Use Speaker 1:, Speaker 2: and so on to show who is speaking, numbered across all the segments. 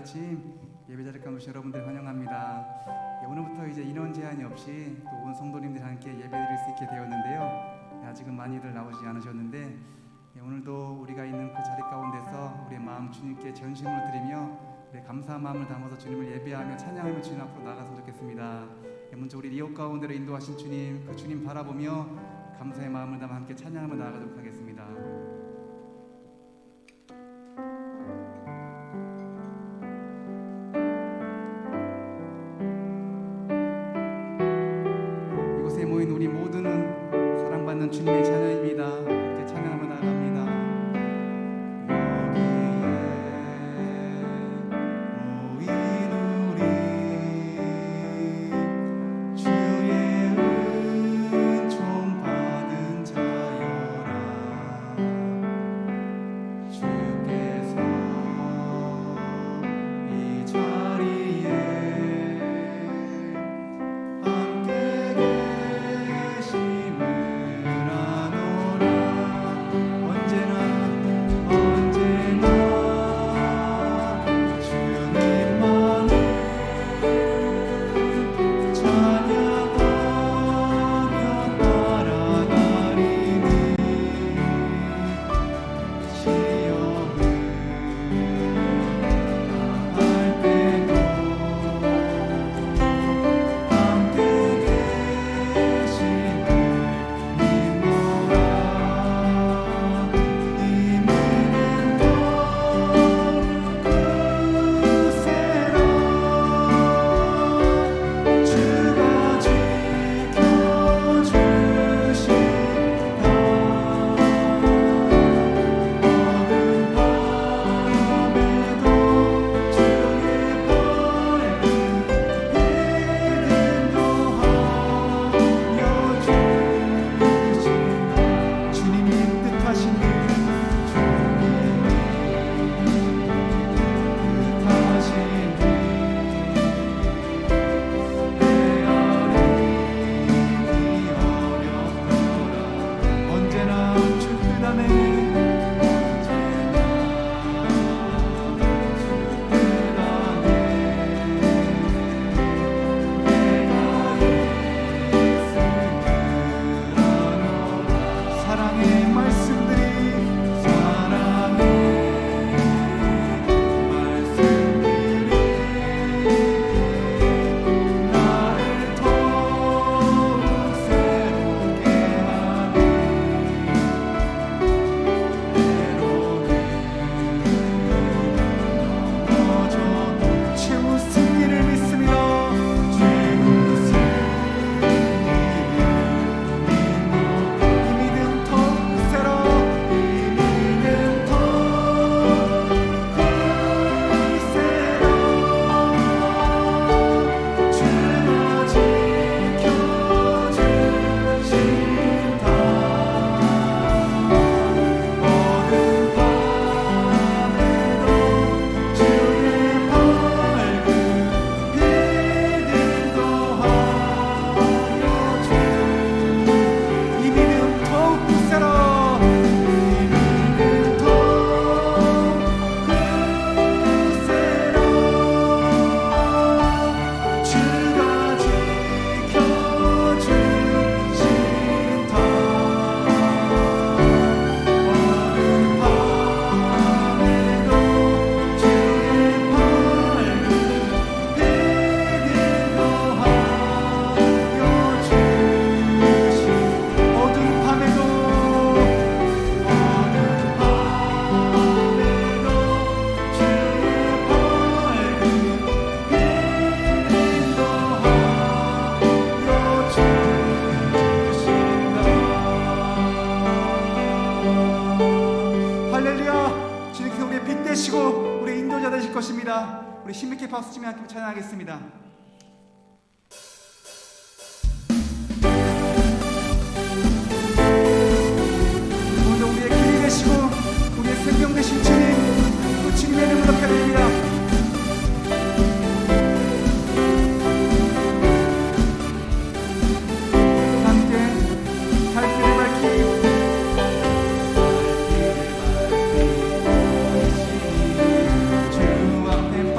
Speaker 1: 아침 예배자를 가오신 여러분들 환영합니다. 오늘부터 이제 인원 제한이 없이 또 온 성도님들 함께 예배드릴 수 있게 되었는데요. 아직은 많이들 나오지 않으셨는데 오늘도 우리가 있는 그 자리 가운데서 우리의 마음 주님께 전심으로 드리며 우리의 감사한 마음을 담아서 주님을 예배하며 찬양하며 주님 앞으로 나아갔으면 좋겠습니다. 먼저 우리 이웃 가운데로 인도하신 주님, 그 주님 바라보며 감사의 마음을 담아 함께 찬양하며 나아가도록 하겠습니다. 이곳에 모인 우리 모두는 사랑받는 주님의 자녀입니다. 함께 찬양하며 나아갑니다. 우리 힘있게 박수 치며 함께 찬양하겠습니다. 오늘 우리의 길이 되시고 우리의 생명 되신 주님, 그 주님의 이름을 높여드립니다. 주 앞에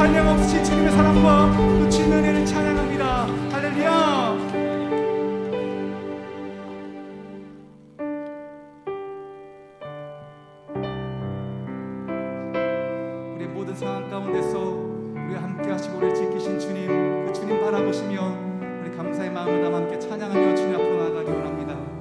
Speaker 1: 한량없으신 주님의 사랑과 그 주님의 은혜를 찬양합니다. 할렐루야. 우리의 모든 상황 가운데서 우리와 함께 하시고 우리를 지키신 주님, 그 주님 바라보시며 우리 감사의 마음을 담아 함께 찬양하며 주님 앞으로 나아가기 원합니다.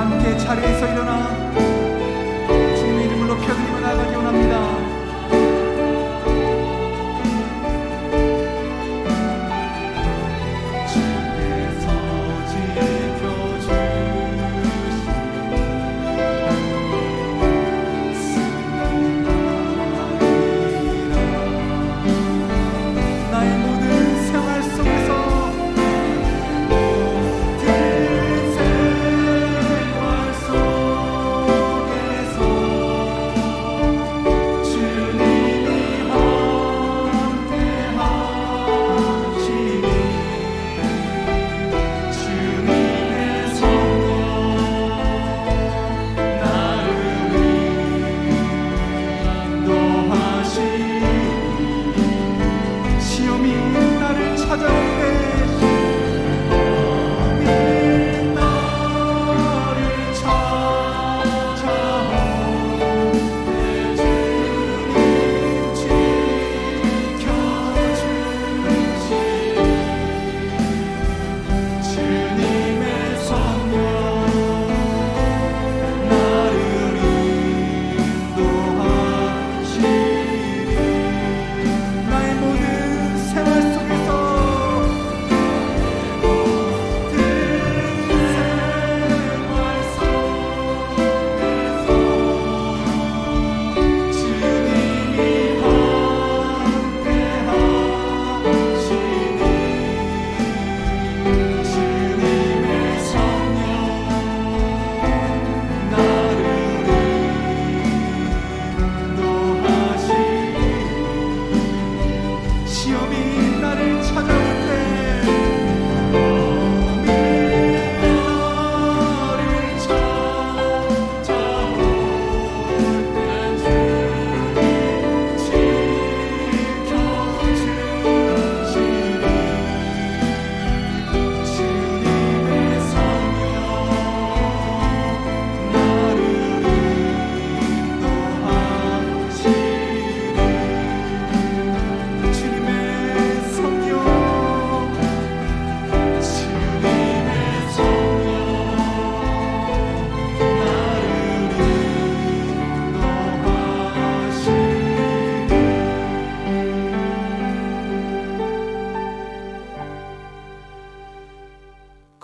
Speaker 1: 함께 자리에서 일어나 주님의 이름을 높여드리며 나아가기 원합니다.
Speaker 2: 주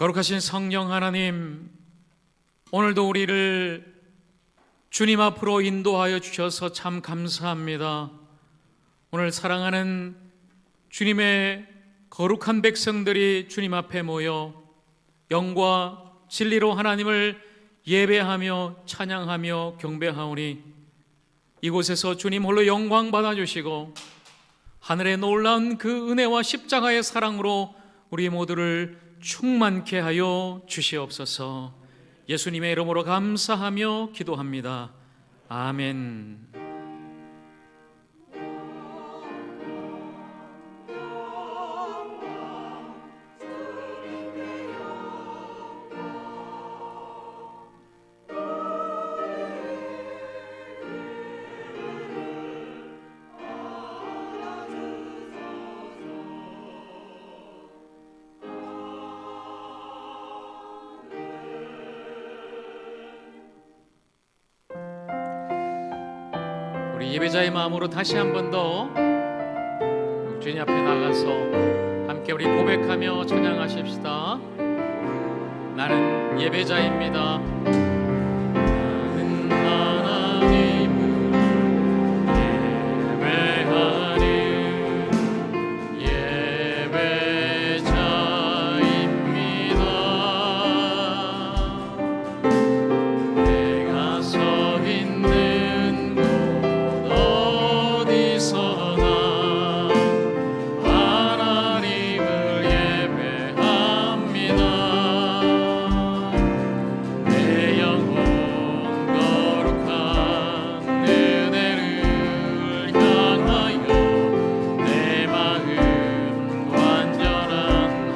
Speaker 2: 거룩하신 성령 하나님, 오늘도 우리를 주님 앞으로 인도하여 주셔서 참 감사합니다. 오늘 사랑하는 주님의 거룩한 백성들이 주님 앞에 모여 영과 진리로 하나님을 예배하며 찬양하며 경배하오니 이곳에서 주님 홀로 영광 받아주시고 하늘의 놀라운 그 은혜와 십자가의 사랑으로 우리 모두를 충만케 하여 주시옵소서. 예수님의 이름으로 감사하며 기도합니다. 아멘. 우리 예배자의 마음으로 다시 한 번 더 주님 앞에 나가서 함께 우리 고백하며 찬양하십시다. 나는 예배자입니다. 나는 하나님을 예배하는 예배자입니다. 내가 서 있는 어디서나 하나님을 예배합니다. 내 영혼 거룩한 은혜를 향하여 내 마음 완전한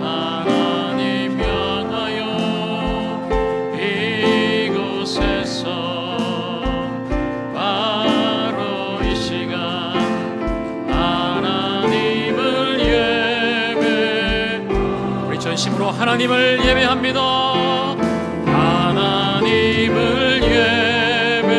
Speaker 2: 하나님 향하여 이곳에서 바로 이 시간 하나님을 예배 우리 전심으로 하나님을 예배합니다. 하나님을 예배합니다.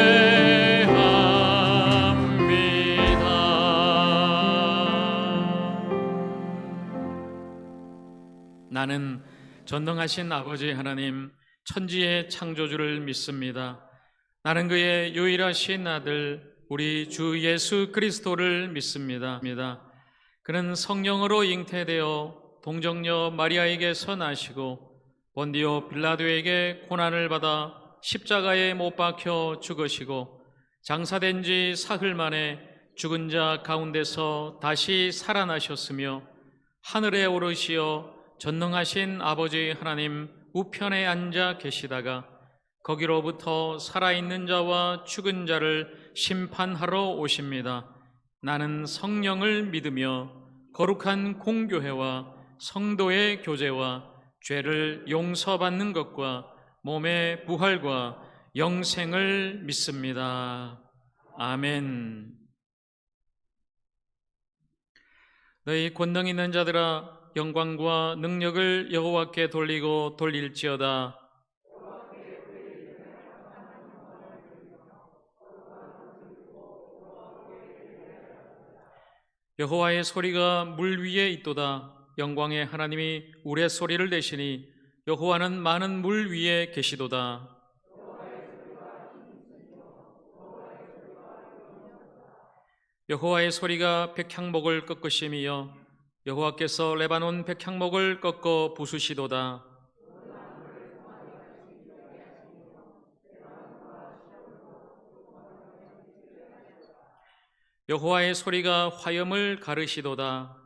Speaker 2: 나는 전능하신 아버지 하나님 천지의 창조주를 믿습니다. 나는 그의 유일하신 아들 우리 주 예수 그리스도를 믿습니다. 그는 성령으로 잉태되어 동정녀 마리아에게서 나시고 본디오 빌라도에게 고난을 받아 십자가에 못 박혀 죽으시고 장사된 지 사흘 만에 죽은 자 가운데서 다시 살아나셨으며 하늘에 오르시어 전능하신 아버지 하나님 우편에 앉아 계시다가 거기로부터 살아있는 자와 죽은 자를 심판하러 오십니다. 나는 성령을 믿으며 거룩한 공교회와 성도의 교제와 죄를 용서받는 것과 몸의 부활과 영생을 믿습니다. 아멘. 너희 권능 있는 자들아 영광과 능력을 여호와께 돌리고 돌릴지어다. 여호와의 소리가 물 위에 있도다. 영광의 하나님이 우레소리를 내시니 여호와는 많은 물 위에 계시도다. 여호와의 소리가 백향목을 꺾으심이여 여호와께서 레바논 백향목을 꺾어 부수시도다. 여호와의 소리가 화염을 가르시도다.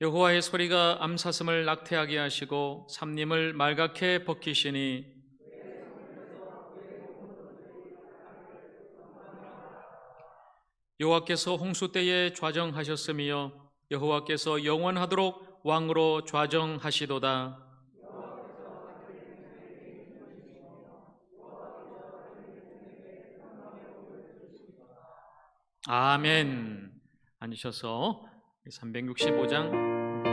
Speaker 2: 여호와의 소리가 암사슴을 낙태하게 하시고 삼림을 말갛게 벗기시니 여호와께서 홍수 때에 좌정하셨으며 여호와께서 영원하도록 왕으로 좌정하시도다. 아멘. 앉으셔서 365장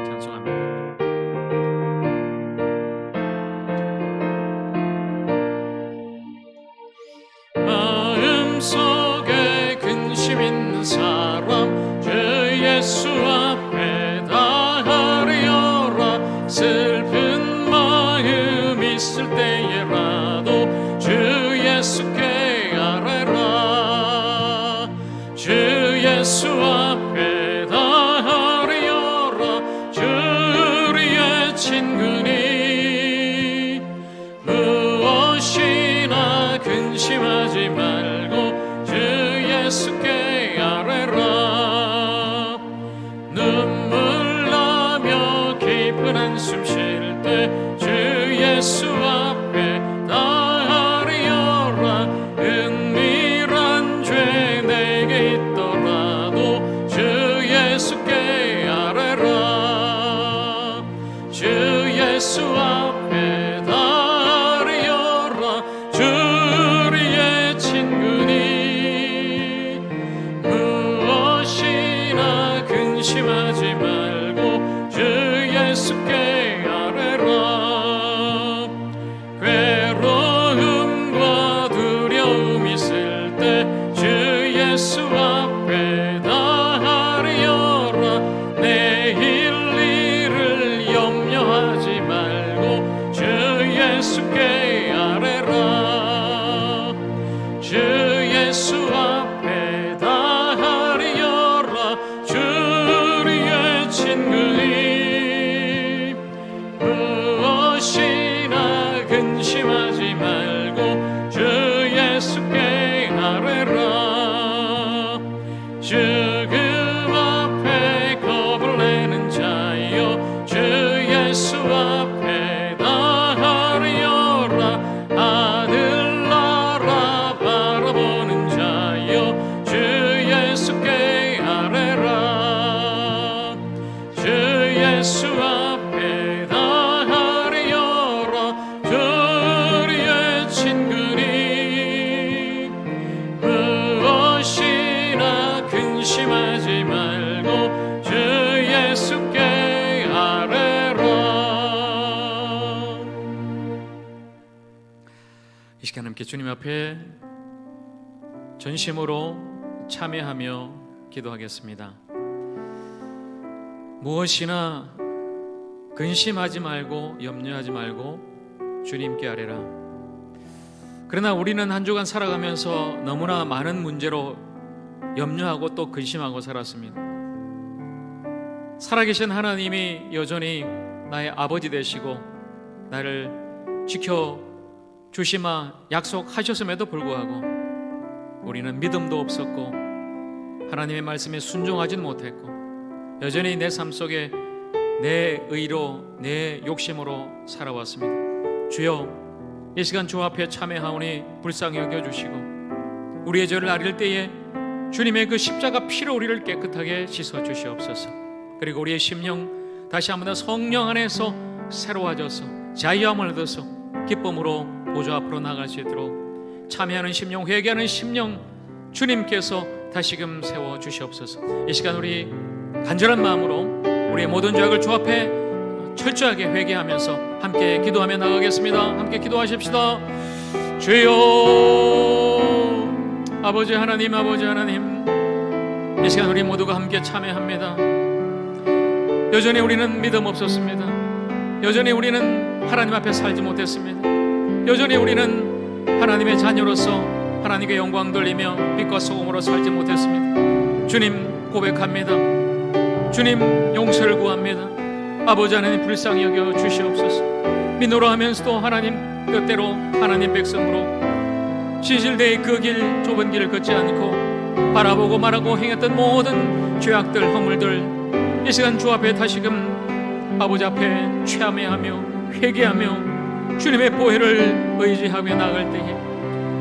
Speaker 2: 찬송합니다. 마음속에 근심 있는 사람 예수께 아뢰라. 주 예수 앞에 다하리여라. 주의 친구니 무엇이나 근심하지 말고 주 예수께 아뢰라. 죽음 앞에 겁을 내는 자여 주 예수 앞에 나가리여라. 아들 나라 바라보는 자여 주 예수께 아뢰라. 주 예수 앞에 나가리여라. 주의 친구니 무엇이나 근심하지 말고 주 예수께 아뢰라. 이 시간 함께 주님 앞에 전심으로 참여하며 기도하겠습니다. 무엇이나 근심하지 말고 염려하지 말고 주님께 아뢰라. 그러나 우리는 한 주간 살아가면서 너무나 많은 문제로 염려하고 또 근심하고 살았습니다. 살아계신 하나님이 여전히 나의 아버지 되시고 나를 지켜주시마 약속하셨음에도 불구하고 우리는 믿음도 없었고 하나님의 말씀에 순종하진 못했고 여전히 내 삶 속에 내 의로 내 욕심으로 살아왔습니다. 주여, 이 시간 주 앞에 참회하오니 불쌍히 여겨주시고 우리의 죄를 아릴 때에 주님의 그 십자가 피로 우리를 깨끗하게 씻어 주시옵소서. 그리고 우리의 심령 다시 한번 더 성령 안에서 새로워져서 자유함을 얻어서 기쁨으로 보좌 앞으로 나갈 수 있도록 참회하는 심령, 회개하는 심령 주님께서 다시금 세워 주시옵소서. 이 시간 우리 간절한 마음으로 우리의 모든 죄악을 주 앞에 철저하게 회개하면서 함께 기도하며 나가겠습니다. 함께 기도하십시다. 주여, 아버지 하나님, 아버지 하나님, 이 시간 우리 모두가 함께 참회합니다. 여전히 우리는 믿음 없었습니다. 여전히 우리는 하나님 앞에 살지 못했습니다. 여전히 우리는 하나님의 자녀로서 하나님께 영광 돌리며 빛과 소금으로 살지 못했습니다. 주님 고백합니다. 주님 용서를 구합니다. 아버지 하나님 불쌍히 여겨 주시옵소서. 믿노라 하면서도 하나님 뜻대로 하나님 백성으로 지질대의 그 길 좁은 길을 걷지 않고 바라보고 말하고 행했던 모든 죄악들 허물들 이 시간 주 앞에 다시금 아버지 앞에 참회하며 회개하며 주님의 보혜를 의지하며 나갈 때에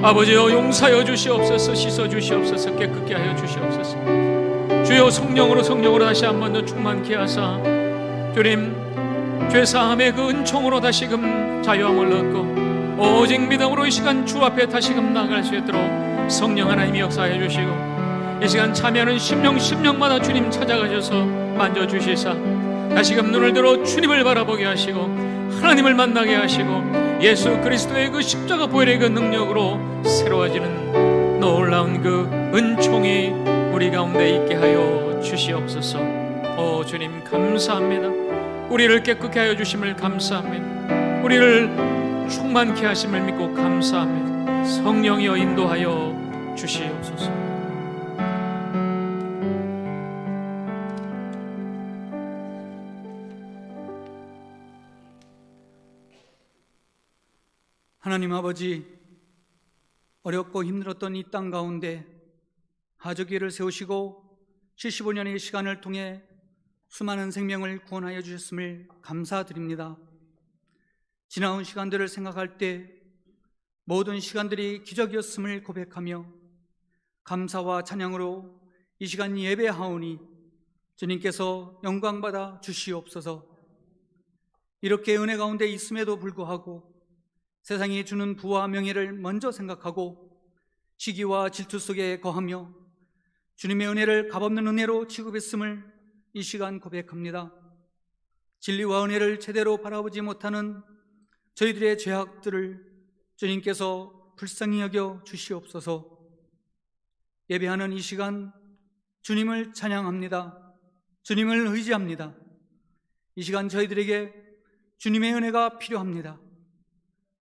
Speaker 2: 아버지여 용서하여 주시옵소서. 씻어 주시옵소서. 깨끗게 하여 주시옵소서. 주여, 성령으로 다시 한번 더 충만케 하사 주님 죄사함의 그 은총으로 다시금 자유함을 얻고 오직 믿음으로 이 시간 주 앞에 다시금 나아갈 수 있도록 성령 하나님이 역사해 주시고 이 시간 참여하는 심령마다 주님 찾아가셔서 만져주시사 다시금 눈을 들어 주님을 바라보게 하시고 하나님을 만나게 하시고 예수 그리스도의 그 십자가 보혈의 그 능력으로 새로워지는 놀라운 그 은총이 우리 가운데 있게 하여 주시옵소서. 오 주님 감사합니다. 우리를 깨끗게 하여 주심을 감사합니다. 우리를 충만케 하심을 믿고 감사합니다. 성령이여 인도하여 주시옵소서.
Speaker 3: 하나님 아버지, 어렵고 힘들었던 이 땅 가운데 하저기를 세우시고 75년의 시간을 통해 수많은 생명을 구원하여 주셨음을 감사드립니다. 지나온 시간들을 생각할 때 모든 시간들이 기적이었음을 고백하며 감사와 찬양으로 이 시간 예배하오니 주님께서 영광받아 주시옵소서. 이렇게 은혜 가운데 있음에도 불구하고 세상이 주는 부와 명예를 먼저 생각하고 시기와 질투 속에 거하며 주님의 은혜를 값없는 은혜로 취급했음을 이 시간 고백합니다. 진리와 은혜를 제대로 바라보지 못하는 저희들의 죄악들을 주님께서 불쌍히 여겨 주시옵소서. 예배하는 이 시간 주님을 찬양합니다. 주님을 의지합니다. 이 시간 저희들에게 주님의 은혜가 필요합니다.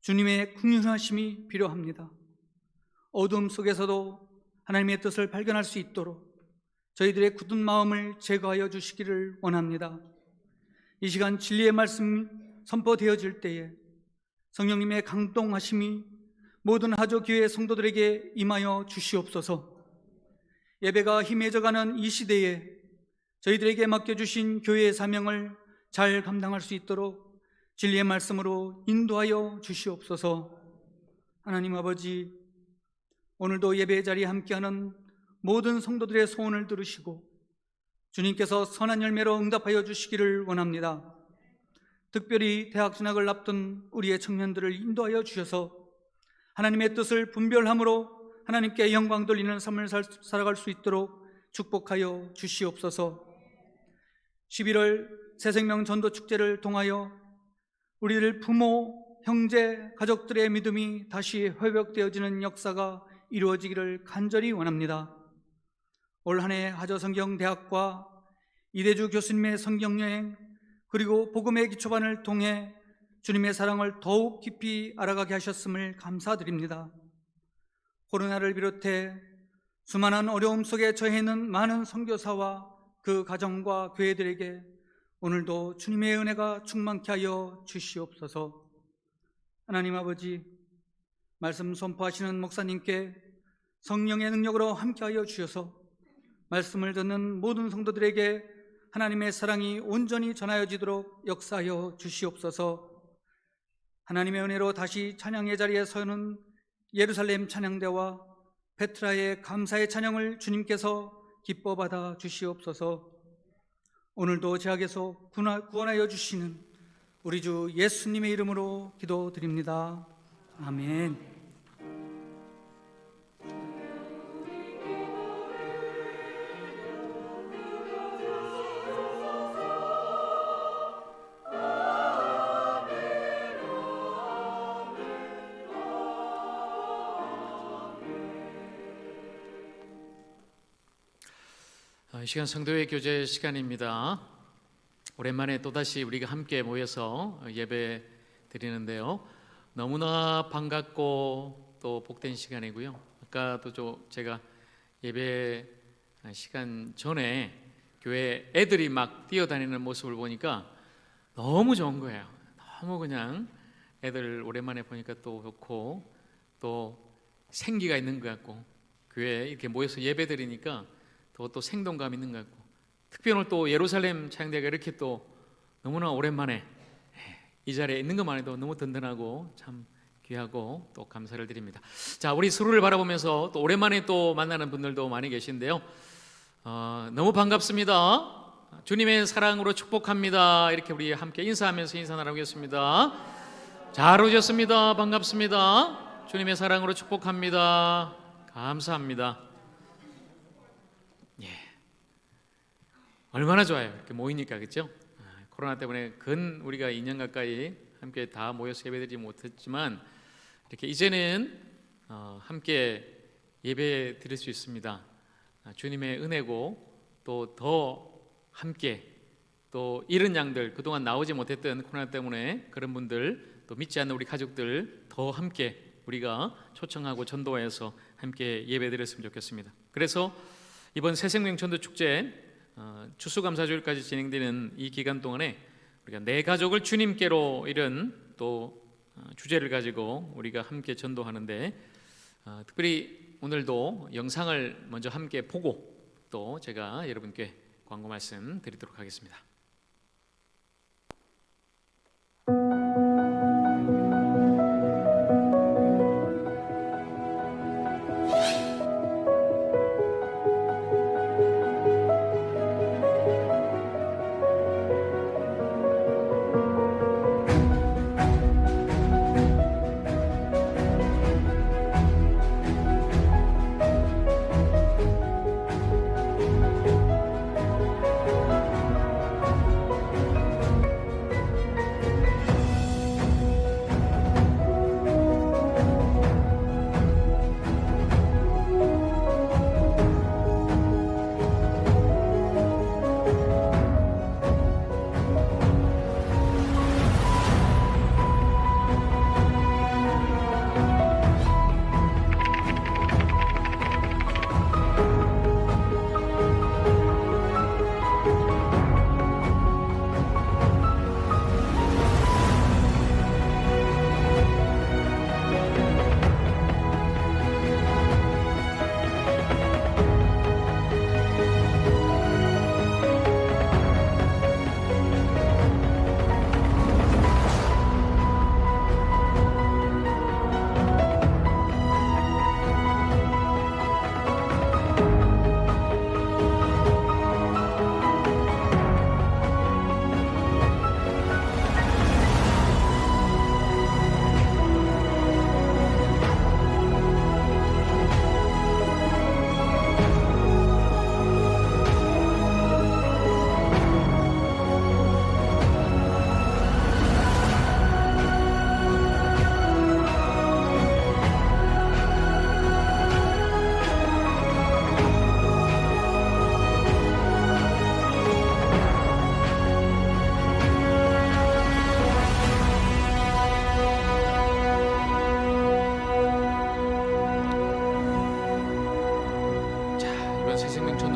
Speaker 3: 주님의 긍휼하심이 필요합니다. 어둠 속에서도 하나님의 뜻을 발견할 수 있도록 저희들의 굳은 마음을 제거하여 주시기를 원합니다. 이 시간 진리의 말씀 선포되어질 때에 성령님의 강동하심이 모든 하조교회 성도들에게 임하여 주시옵소서. 예배가 희미해져가는 이 시대에 저희들에게 맡겨주신 교회의 사명을 잘 감당할 수 있도록 진리의 말씀으로 인도하여 주시옵소서. 하나님 아버지, 오늘도 예배 자리에 함께하는 모든 성도들의 소원을 들으시고 주님께서 선한 열매로 응답하여 주시기를 원합니다. 특별히 대학 진학을 앞둔 우리의 청년들을 인도하여 주셔서 하나님의 뜻을 분별함으로 하나님께 영광 돌리는 삶을 살아갈 수 있도록 축복하여 주시옵소서. 11월 새생명 전도 축제를 통하여 우리들 부모, 형제, 가족들의 믿음이 다시 회복되어지는 역사가 이루어지기를 간절히 원합니다. 올 한 해 하저성경대학과 이대주 교수님의 성경여행 그리고 복음의 기초반을 통해 주님의 사랑을 더욱 깊이 알아가게 하셨음을 감사드립니다. 코로나를 비롯해 수많은 어려움 속에 처해 있는 많은 선교사와 그 가정과 교회들에게 오늘도 주님의 은혜가 충만케 하여 주시옵소서. 하나님 아버지, 말씀 선포하시는 목사님께 성령의 능력으로 함께하여 주셔서 말씀을 듣는 모든 성도들에게 하나님의 사랑이 온전히 전하여지도록 역사하여 주시옵소서. 하나님의 은혜로 다시 찬양의 자리에 서는 예루살렘 찬양대와 베트라의 감사의 찬양을 주님께서 기뻐 받아 주시옵소서. 오늘도 제약에서 구원하여 주시는 우리 주 예수님의 이름으로 기도드립니다. 아멘.
Speaker 2: 이 시간 성도의 교제 시간입니다. 오랜만에 또다시 우리가 함께 모여서 예배 드리는데요, 너무나 반갑고 또 복된 시간이고요. 아까도 제가 예배 시간 전에 교회 애들이 막 뛰어다니는 모습을 보니까 너무 좋은 거예요. 너무 그냥 애들 오랜만에 보니까 또 좋고 또 생기가 있는 것 같고, 교회에 이렇게 모여서 예배 드리니까 또 생동감 있는 것 같고, 특히 오늘 또 예루살렘 찬양대가 이렇게 또 너무나 오랜만에 이 자리에 있는 것만 해도 너무 든든하고 참 귀하고 또 감사를 드립니다. 자, 우리 서로를 바라보면서 또 오랜만에 또 만나는 분들도 많이 계신데요, 너무 반갑습니다. 주님의 사랑으로 축복합니다. 이렇게 우리 함께 인사하면서 인사 나누겠습니다. 잘 오셨습니다. 반갑습니다. 주님의 사랑으로 축복합니다. 감사합니다. 예, 얼마나 좋아요. 이렇게 모이니까, 그렇죠? 코로나 때문에 우리가 2년 가까이 함께 다 모여서 예배드리지 못했지만 이렇게 이제는 함께 예배 드릴 수 있습니다. 주님의 은혜고 또 더 함께 또 잃은 양들, 그동안 나오지 못했던 코로나 때문에 그런 분들, 또 믿지 않는 우리 가족들 더 함께 우리가 초청하고 전도해서 함께 예배 드렸으면 좋겠습니다. 그래서 이번 새생명 전도축제 추수감사주일까지 진행되는 이 기간 동안에 우리가 내 가족을 주님께로, 이런 또 주제를 가지고 우리가 함께 전도하는데, 특별히 오늘도 영상을 먼저 함께 보고 또 제가 여러분께 광고 말씀 드리도록 하겠습니다.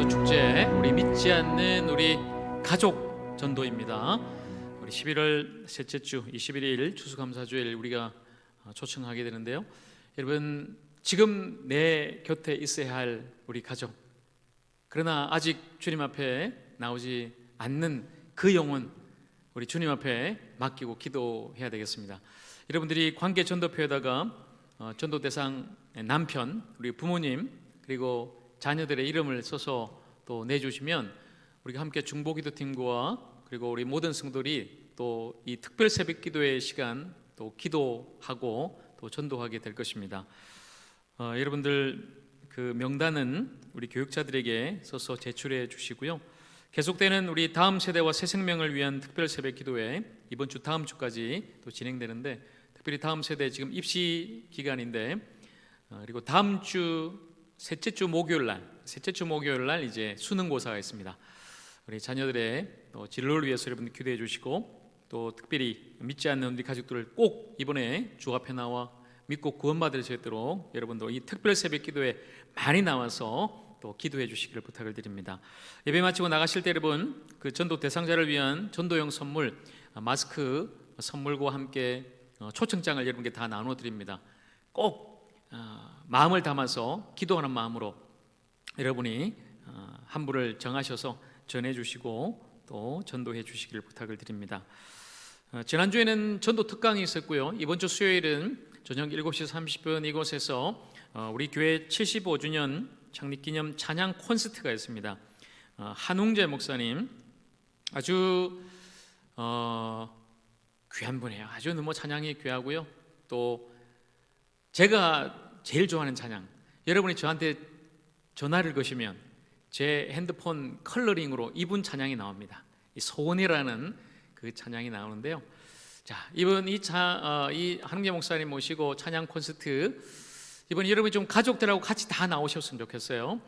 Speaker 2: 전도 축제, 우리 믿지 않는 우리 가족 전도입니다. 우리 11월 셋째 주 21일 추수감사주일 우리가 초청하게 되는데요. 여러분, 지금 내 곁에 있어야 할 우리 가족, 그러나 아직 주님 앞에 나오지 않는 그 영혼, 우리 주님 앞에 맡기고 기도해야 되겠습니다. 여러분들이 관계 전도표에다가 전도 대상 남편, 우리 부모님, 그리고 자녀들의 이름을 써서 또 내주시면 우리가 함께 중보기도팀과 그리고 우리 모든 성도들이 또 이 특별 새벽 기도의 시간 또 기도하고 또 전도하게 될 것입니다. 여러분들 그 명단은 우리 교육자들에게 써서 제출해 주시고요. 계속되는 우리 다음 세대와 새 생명을 위한 특별 새벽 기도회, 이번 주 다음 주까지 또 진행되는데, 특별히 다음 세대 지금 입시 기간인데, 그리고 다음 주 셋째 주 목요일 날 이제 수능고사가 있습니다. 우리 자녀들의 진로를 위해서 여러분들 기도해 주시고, 또 특별히 믿지 않는 우리 가족들을 꼭 이번에 주 앞에 나와 믿고 구원받을 수 있도록 여러분도 이 특별 새벽 기도에 많이 나와서 또 기도해 주시기를 부탁을 드립니다. 예배 마치고 나가실 때 여러분, 그 전도 대상자를 위한 전도용 선물, 마스크 선물과 함께 초청장을 여러분께 다 나눠 드립니다. 꼭 마음을 담아서 기도하는 마음으로 여러분이 한 분을 정하셔서 전해 주시고 또 전도해 주시기를 부탁을 드립니다. 지난주에는 전도 특강이 있었고요. 이번 주 수요일은 저녁 7시 30분 이곳에서 우리 교회 75주년 창립기념 찬양 콘서트가 있습니다. 한웅재 목사님, 아주 귀한 분이에요. 아주 너무 찬양이 귀하고요. 또 제가 제일 좋아하는 찬양, 여러분이 저한테 전화를 거시면 제 핸드폰 컬러링으로 이분 찬양이 나옵니다. 이 소원이라는 그 찬양이 나오는데요. 자, 이번 이 한웅재 목사님 모시고 찬양 콘서트, 이번 여러분이 좀 가족들하고 같이 다 나오셨으면 좋겠어요.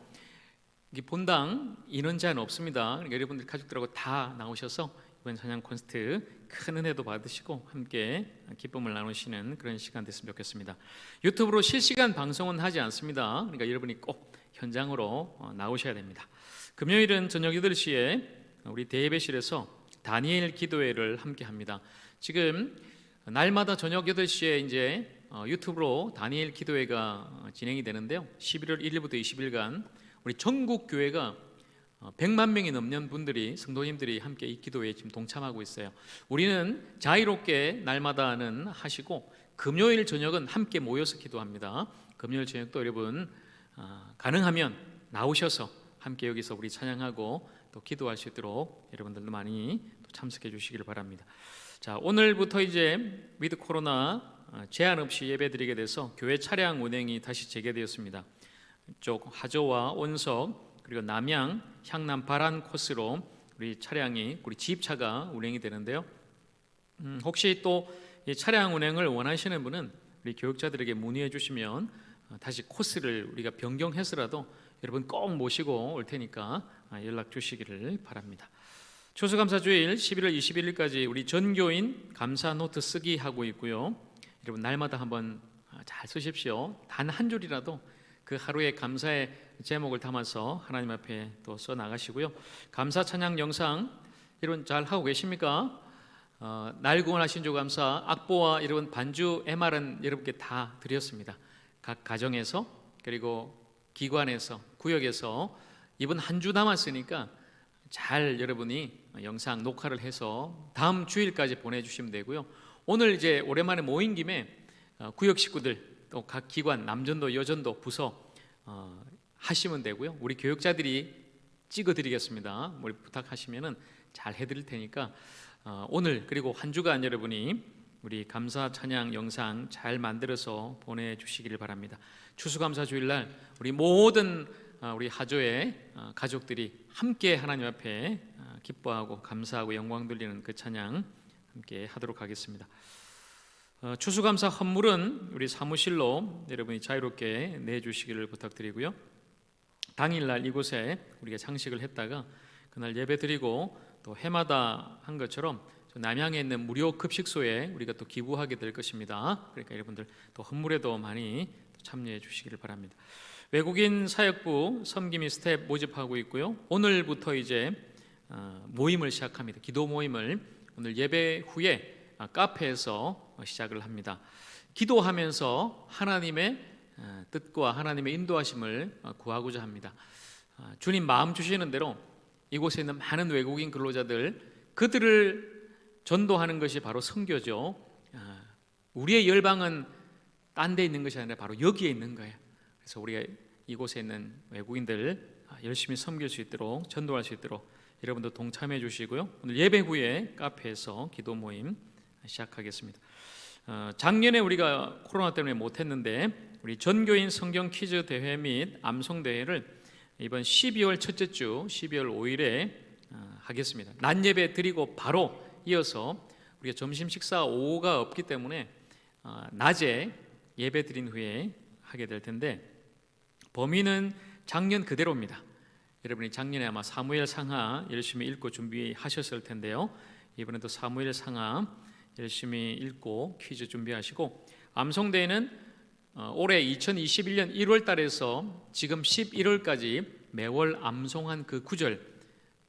Speaker 2: 이게 본당 인원제한 없습니다. 그러니까 여러분들 가족들하고 다 나오셔서 이번 찬양 콘서트 큰 은혜도 받으시고 함께 기쁨을 나누시는 그런 시간 됐으면 좋겠습니다. 유튜브로 실시간 방송은 하지 않습니다. 그러니까 여러분이 꼭 현장으로 나오셔야 됩니다. 금요일은 저녁 8시에 우리 대예배실에서 다니엘 기도회를 함께 합니다. 지금 날마다 저녁 8시에 이제 유튜브로 다니엘 기도회가 진행이 되는데요. 11월 1일부터 20일간 우리 전국 교회가 100만 명이 넘는 분들이, 성도님들이 함께 이 기도회에 지금 동참하고 있어요. 우리는 자유롭게 날마다는 하시고 금요일 저녁은 함께 모여서 기도합니다. 금요일 저녁도 여러분 가능하면 나오셔서 함께 여기서 우리 찬양하고 또 기도할 수 있도록 여러분들도 많이 또 참석해 주시기를 바랍니다. 자, 오늘부터 이제 위드 코로나 제한 없이 예배드리게 돼서 교회 차량 운행이 다시 재개되었습니다. 이쪽 하저와 온석 그리고 남양, 향남, 바란 코스로 우리 차량이, 우리 지입차가 운행이 되는데요. 혹시 또 이 차량 운행을 원하시는 분은 우리 교육자들에게 문의해 주시면 다시 코스를 우리가 변경해서라도 여러분 꼭 모시고 올 테니까 연락 주시기를 바랍니다. 추수감사주일 11월 21일까지 우리 전교인 감사 노트 쓰기 하고 있고요. 여러분 날마다 한번 잘 쓰십시오. 단 한 줄이라도 그 하루의 감사의 제목을 담아서 하나님 앞에 또 써 나가시고요. 감사 찬양 영상 여러분 잘 하고 계십니까? 날 구원하신 주 감사 악보와 여러분 반주 MR은 여러분께 다 드렸습니다. 각 가정에서 그리고 기관에서 구역에서 이번 한 주 남았으니까 잘 여러분이 영상 녹화를 해서 다음 주일까지 보내주시면 되고요. 오늘 이제 오랜만에 모인 김에 구역 식구들 또 각 기관 남전도 여전도 부서 하시면 되고요. 우리 교육자들이 찍어드리겠습니다. 우리 부탁하시면은 잘 해드릴 테니까 오늘 그리고 한 주간 여러분이 우리 감사 찬양 영상 잘 만들어서 보내주시기를 바랍니다. 추수감사 주일날 우리 모든 우리 하조의 가족들이 함께 하나님 앞에 기뻐하고 감사하고 영광 돌리는 그 찬양 함께 하도록 하겠습니다. 추수감사 헌물은 우리 사무실로 여러분이 자유롭게 내주시기를 부탁드리고요. 당일날 이곳에 우리가 장식을 했다가 그날 예배 드리고 또 해마다 한 것처럼 남양에 있는 무료 급식소에 우리가 또 기부하게 될 것입니다. 그러니까 여러분들 또 헌물에도 많이 참여해 주시기를 바랍니다. 외국인 사역부 섬김이 스텝 모집하고 있고요. 오늘부터 이제 모임을 시작합니다. 기도 모임을 오늘 예배 후에 카페에서 시작을 합니다. 기도하면서 하나님의 뜻과 하나님의 인도하심을 구하고자 합니다. 주님 마음 주시는 대로 이곳에 있는 많은 외국인 근로자들, 그들을 전도하는 것이 바로 선교죠. 우리의 열방은 딴 데 있는 것이 아니라 바로 여기에 있는 거예요. 그래서 우리가 이곳에 있는 외국인들 열심히 섬길 수 있도록, 전도할 수 있도록 여러분도 동참해 주시고요. 오늘 예배 후에 카페에서 기도 모임 시작하겠습니다. 작년에 우리가 코로나 때문에 못했는데 우리 전교인 성경 퀴즈 대회 및 암송 대회를 이번 12월 첫째 주 12월 5일에 하겠습니다. 낮 예배 드리고 바로 이어서 우리가 점심 식사 오후가 없기 때문에 낮에 예배 드린 후에 하게 될 텐데, 범위는 작년 그대로입니다. 여러분이 작년에 아마 사무엘 상하 열심히 읽고 준비하셨을 텐데요. 이번에도 사무엘 상하 열심히 읽고 퀴즈 준비하시고, 암송대회는 올해 2021년 1월 달에서 지금 11월까지 매월 암송한 그 구절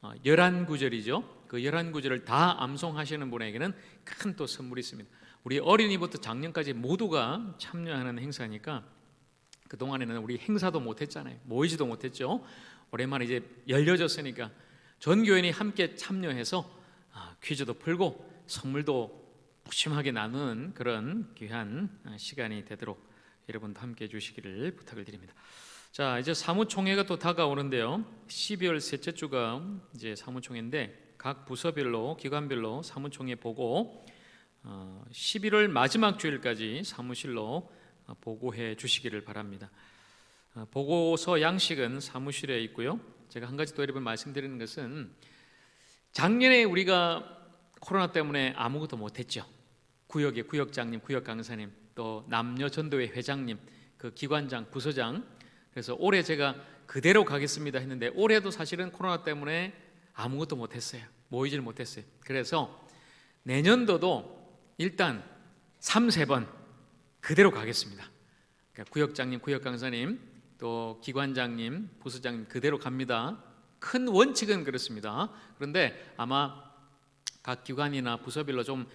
Speaker 2: 11구절이죠. 그 11구절을 다 암송하시는 분에게는 큰 또 선물이 있습니다. 우리 어린이부터 장년까지 모두가 참여하는 행사니까 그동안에는 우리 행사도 못했잖아요. 모이지도 못했죠. 오랜만에 이제 열려졌으니까 전 교인이 함께 참여해서 퀴즈도 풀고 선물도 푸짐하게 나누는 그런 귀한 시간이 되도록 여러분도 함께 해주시기를 부탁을 드립니다. 자, 이제 사무총회가 또 다가오는데요. 12월 셋째 주가 이제 사무총회인데 각 부서별로, 기관별로 사무총회 보고 11월 마지막 주일까지 사무실로 보고해 주시기를 바랍니다. 보고서 양식은 사무실에 있고요. 제가 한 가지 또 여러분 말씀드리는 것은, 작년에 우리가 코로나 때문에 아무것도 못했죠. 구역의 구역장님, 구역강사님, 또 남녀전도회 회장님, 그 기관장, 부서장. 그래서 올해 제가 그대로 가겠습니다 했는데 올해도 사실은 코로나 때문에 아무것도 못했어요. 모이질 못했어요. 그래서 내년도도 일단 3-4번 그대로 가겠습니다. 그러니까 구역장님, 구역강사님, 또 기관장님, 부서장님 그대로 갑니다. 큰 원칙은 그렇습니다. 그런데 아마 각 기관이나 부서별로 좀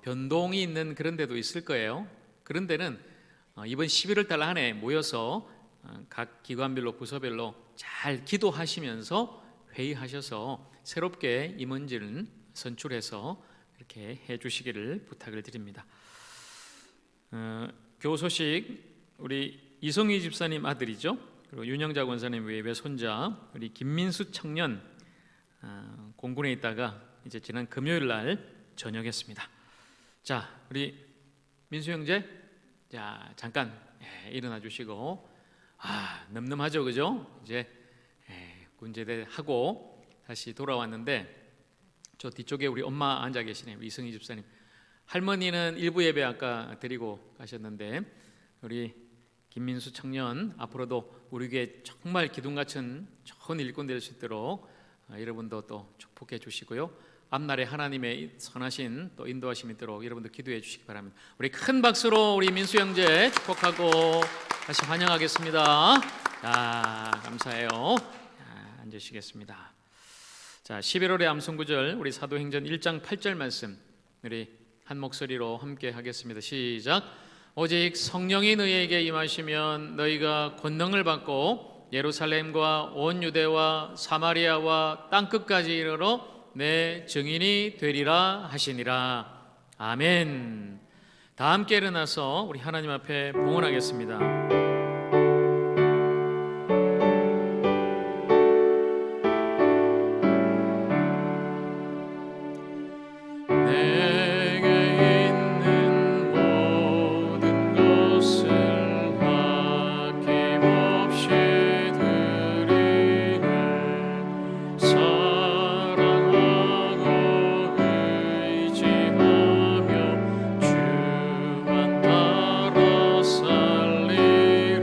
Speaker 2: 변동이 있는 그런 데도 있을 거예요. 그런 데는 이번 11월 달 안에 모여서 각 기관별로, 부서별로 잘 기도하시면서 회의하셔서 새롭게 임원진을 선출해서 이렇게 해주시기를 부탁을 드립니다. 교소식, 우리 이성희 집사님 아들이죠. 그리고 윤영자 권사님 외외 손자 우리 김민수 청년 공군에 있다가 이제 지난 금요일 날 전역했습니다. 자, 우리 민수 형제, 자 잠깐 일어나 주시고, 늠름하죠, 그죠? 이제 군제대 하고 다시 돌아왔는데 저 뒤쪽에 우리 엄마 앉아 계시네요. 이성희 집사님. 할머니는 일부 예배 아까 드리고 가셨는데 우리 김민수 청년 앞으로도 우리 교회 정말 기둥 같은 좋은 일꾼 될 수 있도록 여러분도 또 축복해 주시고요. 앞날에 하나님의 선하신 또 인도하심이 있도록 여러분도 기도해 주시기 바랍니다. 우리 큰 박수로 우리 민수 형제 축복하고 다시 환영하겠습니다. 감사해요. 앉으시겠습니다. 자, 11월의 암송구절 우리 사도행전 1장 8절 말씀 우리 한 목소리로 함께 하겠습니다. 시작. 오직 성령이 너희에게 임하시면 너희가 권능을 받고 예루살렘과 온 유대와 사마리아와 땅끝까지 이르러 내 증인이 되리라 하시니라. 아멘. 다 함께 일어나서 우리 하나님 앞에 봉헌하겠습니다.
Speaker 4: 주만 따라 살리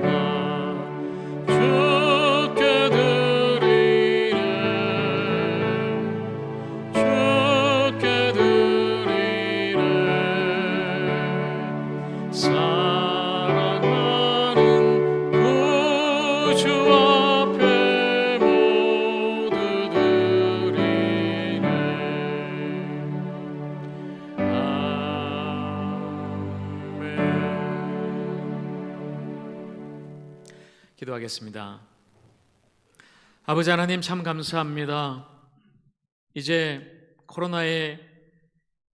Speaker 2: 기도하겠습니다. 아버지 하나님, 참 감사합니다. 이제 코로나의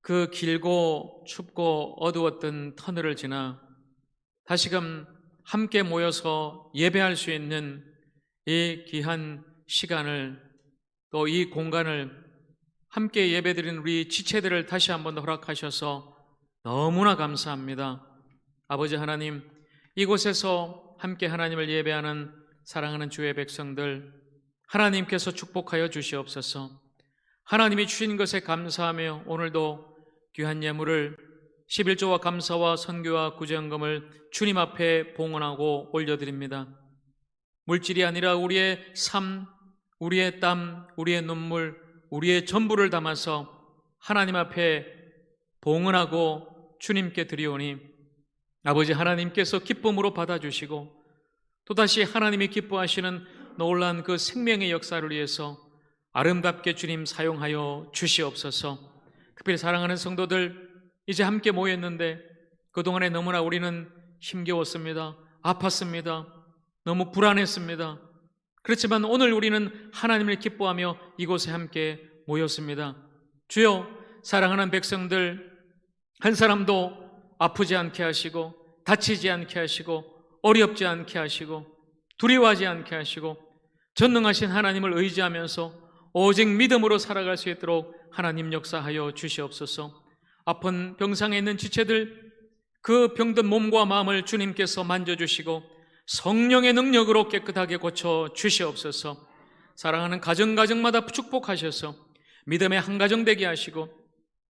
Speaker 2: 그 길고 춥고 어두웠던 터널을 지나 다시금 함께 모여서 예배할 수 있는 이 귀한 시간을, 또 이 공간을, 함께 예배드리는 우리 지체들을 다시 한번 더 허락하셔서 너무나 감사합니다. 아버지 하나님, 이곳에서 함께 하나님을 예배하는 사랑하는 주의 백성들, 하나님께서 축복하여 주시옵소서. 하나님이 주신 것에 감사하며 오늘도 귀한 예물을 11조와 감사와 선교와 구제연금을 주님 앞에 봉헌하고 올려드립니다. 물질이 아니라 우리의 삶, 우리의 땀, 우리의 눈물, 우리의 전부를 담아서 하나님 앞에 봉헌하고 주님께 드리오니 아버지 하나님께서 기쁨으로 받아주시고 또다시 하나님이 기뻐하시는 놀라운 그 생명의 역사를 위해서 아름답게 주님 사용하여 주시옵소서. 특별히 사랑하는 성도들, 이제 함께 모였는데 그동안에 너무나 우리는 힘겨웠습니다. 아팠습니다. 너무 불안했습니다. 그렇지만 오늘 우리는 하나님을 기뻐하며 이곳에 함께 모였습니다. 주여, 사랑하는 백성들 한 사람도 아프지 않게 하시고 다치지 않게 하시고 어렵지 않게 하시고 두려워하지 않게 하시고 전능하신 하나님을 의지하면서 오직 믿음으로 살아갈 수 있도록 하나님 역사하여 주시옵소서. 아픈 병상에 있는 지체들, 그 병든 몸과 마음을 주님께서 만져주시고 성령의 능력으로 깨끗하게 고쳐 주시옵소서. 사랑하는 가정마다 축복하셔서 믿음의 한 가정 되게 하시고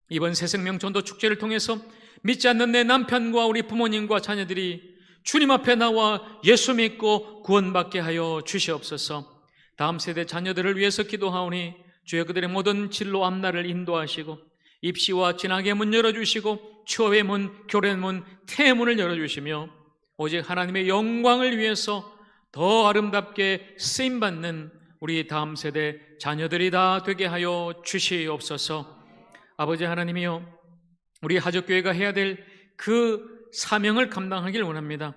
Speaker 2: 이번 새생명 전도 축제를 통해서 믿지 않는 내 남편과 우리 부모님과 자녀들이 주님 앞에 나와 예수 믿고 구원받게 하여 주시옵소서. 다음 세대 자녀들을 위해서 기도하오니 주여 그들의 모든 진로 앞날을 인도하시고 입시와 진학의 문 열어주시고 취업의 문, 교련의 문, 태의 문을 열어주시며 오직 하나님의 영광을 위해서 더 아름답게 쓰임받는 우리 다음 세대 자녀들이 다 되게 하여 주시옵소서. 아버지 하나님이여, 우리 하적교회가 해야 될 그 사명을 감당하길 원합니다.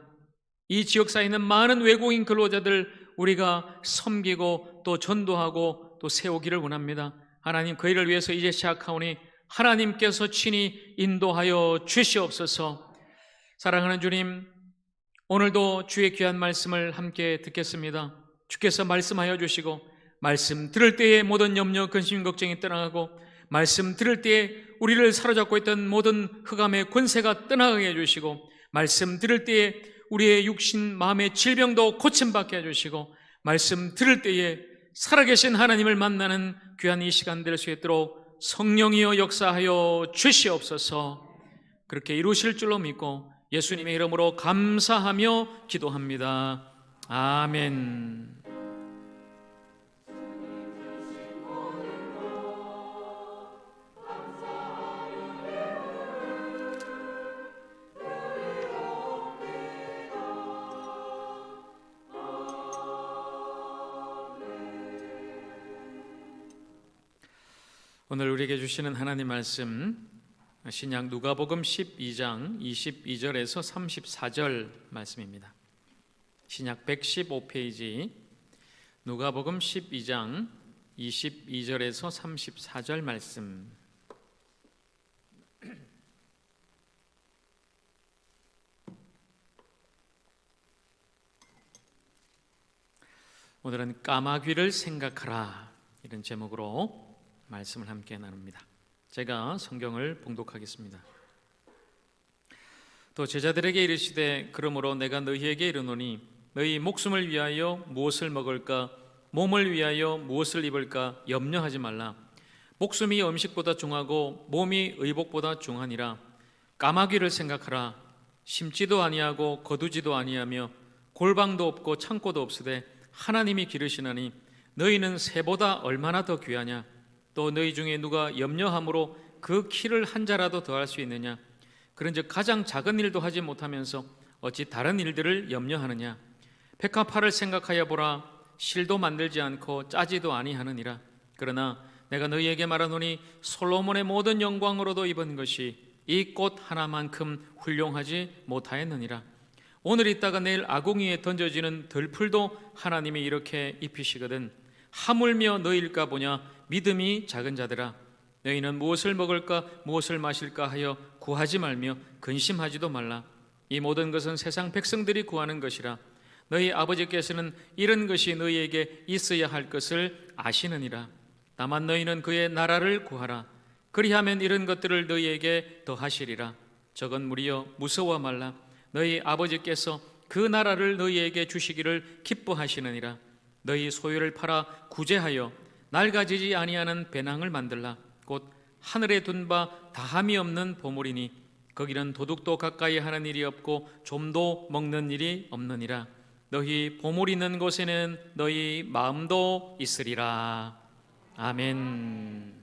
Speaker 2: 이 지역사에 있는 많은 외국인 근로자들 우리가 섬기고 또 전도하고 또 세우기를 원합니다. 하나님, 그 일을 위해서 이제 시작하오니 하나님께서 친히 인도하여 주시옵소서. 사랑하는 주님, 오늘도 주의 귀한 말씀을 함께 듣겠습니다. 주께서 말씀하여 주시고 말씀 들을 때에 모든 염려, 근심, 걱정이 떠나가고 말씀 들을 때에 우리를 사로잡고 있던 모든 흑암의 권세가 떠나가게 해주시고 말씀 들을 때에 우리의 육신, 마음의 질병도 고침받게 해주시고 말씀 들을 때에 살아계신 하나님을 만나는 귀한 이 시간 될 수 있도록 성령이여 역사하여 주시옵소서. 그렇게 이루실 줄로 믿고 예수님의 이름으로 감사하며 기도합니다. 아멘. 오늘 우리에게 주시는 하나님 말씀, 신약 누가복음 12장 22절에서 34절 말씀입니다. 신약 115페이지 누가복음 12장 22절에서 34절 말씀. 오늘은 까마귀를 생각하라, 이런 제목으로 말씀을 함께 나눕니다. 제가 성경을 봉독하겠습니다. 또 제자들에게 이르시되 그러므로 내가 너희에게 이르노니 너희 목숨을 위하여 무엇을 먹을까 몸을 위하여 무엇을 입을까 염려하지 말라. 목숨이 음식보다 중하고 몸이 의복보다 중하니라. 까마귀를 생각하라. 심지도 아니하고 거두지도 아니하며 골방도 없고 창고도 없으되 하나님이 기르시나니 너희는 새보다 얼마나 더 귀하냐. 또 너희 중에 누가 염려함으로 그 키를 한 자라도 더할 수 있느냐. 그런즉 가장 작은 일도 하지 못하면서 어찌 다른 일들을 염려하느냐. 백합화를 생각하여 보라. 실도 만들지 않고 짜지도 아니하느니라. 그러나 내가 너희에게 말하노니 솔로몬의 모든 영광으로도 입은 것이 이 꽃 하나만큼 훌륭하지 못하였느니라. 오늘 있다가 내일 아궁이에 던져지는 들풀도 하나님이 이렇게 입히시거든. 하물며 너희일까 보냐. 믿음이 작은 자들아, 너희는 무엇을 먹을까 무엇을 마실까 하여 구하지 말며 근심하지도 말라. 이 모든 것은 세상 백성들이 구하는 것이라. 너희 아버지께서는 이런 것이 너희에게 있어야 할 것을 아시느니라. 다만 너희는 그의 나라를 구하라. 그리하면 이런 것들을 너희에게 더하시리라. 저건 무리여 무서워 말라. 너희 아버지께서 그 나라를 너희에게 주시기를 기뻐하시느니라. 너희 소유를 팔아 구제하여 낡아지지 아니하는 배낭을 만들라. 곧 하늘에 둔 바 다함이 없는 보물이니 거기는 도둑도 가까이 하는 일이 없고 좀도 먹는 일이 없느니라. 너희 보물 있는 곳에는 너희 마음도 있으리라. 아멘.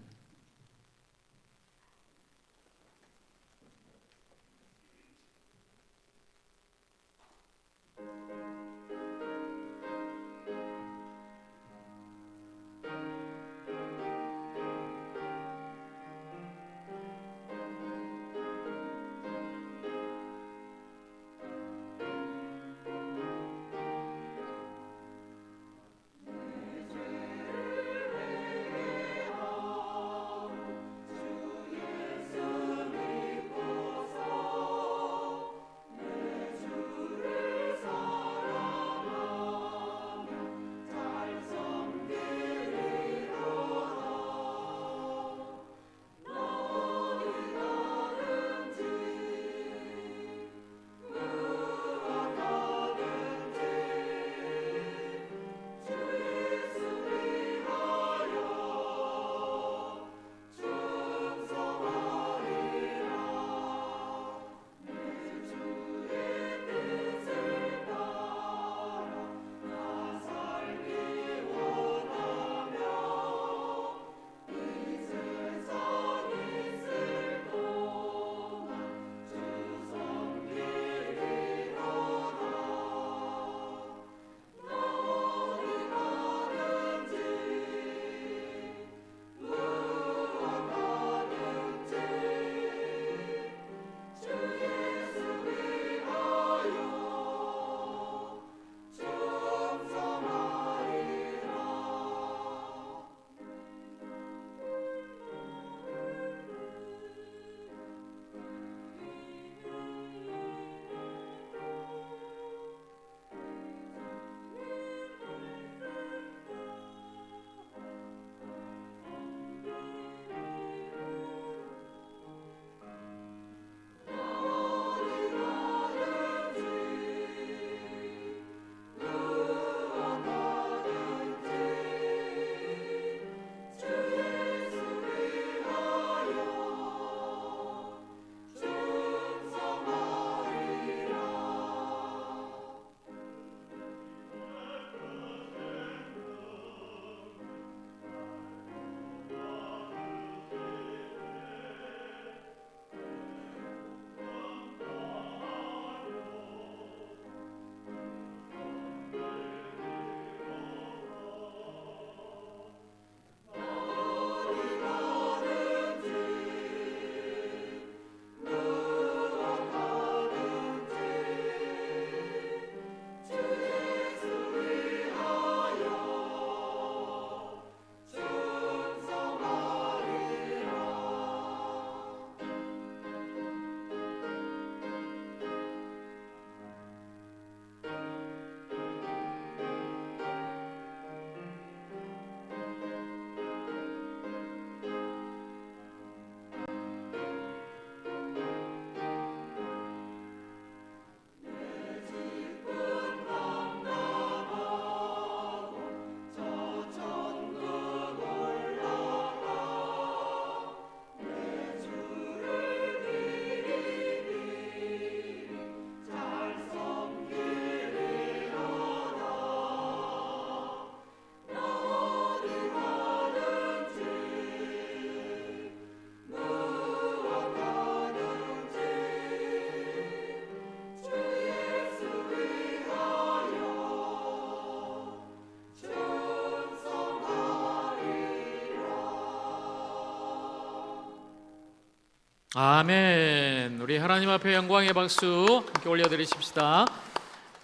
Speaker 2: 아멘. 우리 하나님 앞에 영광의 박수 함께 올려드리십시다.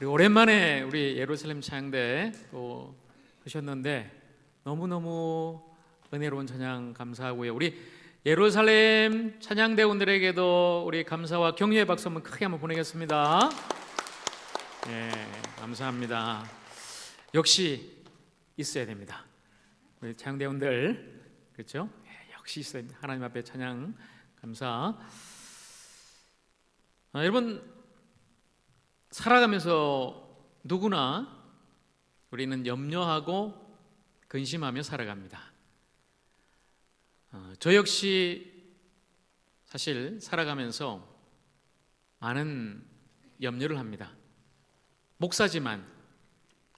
Speaker 2: 그리고 오랜만에 우리 예루살렘 찬양대 또 하셨는데 너무너무 은혜로운 찬양 감사하고요. 우리 예루살렘 찬양대원들에게도 우리 감사와 격려의 박수 한번 크게 한번 보내겠습니다. 예, 감사합니다. 역시 있어야 됩니다. 우리 찬양대원들, 그렇죠? 예, 역시 있어야 됩니다. 하나님 앞에 찬양 감사. 여러분, 살아가면서 누구나 우리는 염려하고 근심하며 살아갑니다. 저 역시 사실 살아가면서 많은 염려를 합니다. 목사지만,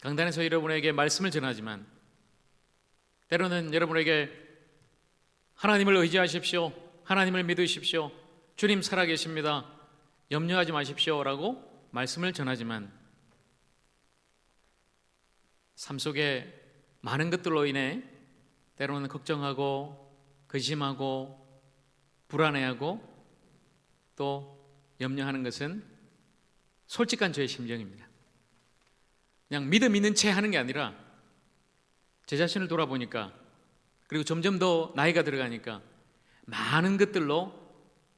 Speaker 2: 강단에서 여러분에게 말씀을 전하지만, 때로는 여러분에게 하나님을 의지하십시오, 하나님을 믿으십시오, 주님 살아계십니다, 염려하지 마십시오 라고 말씀을 전하지만, 삶 속에 많은 것들로 인해 때로는 걱정하고 근심하고 불안해하고 또 염려하는 것은 솔직한 저의 심정입니다. 그냥 믿음 있는 채 하는 게 아니라 제 자신을 돌아보니까, 그리고 점점 더 나이가 들어가니까 많은 것들로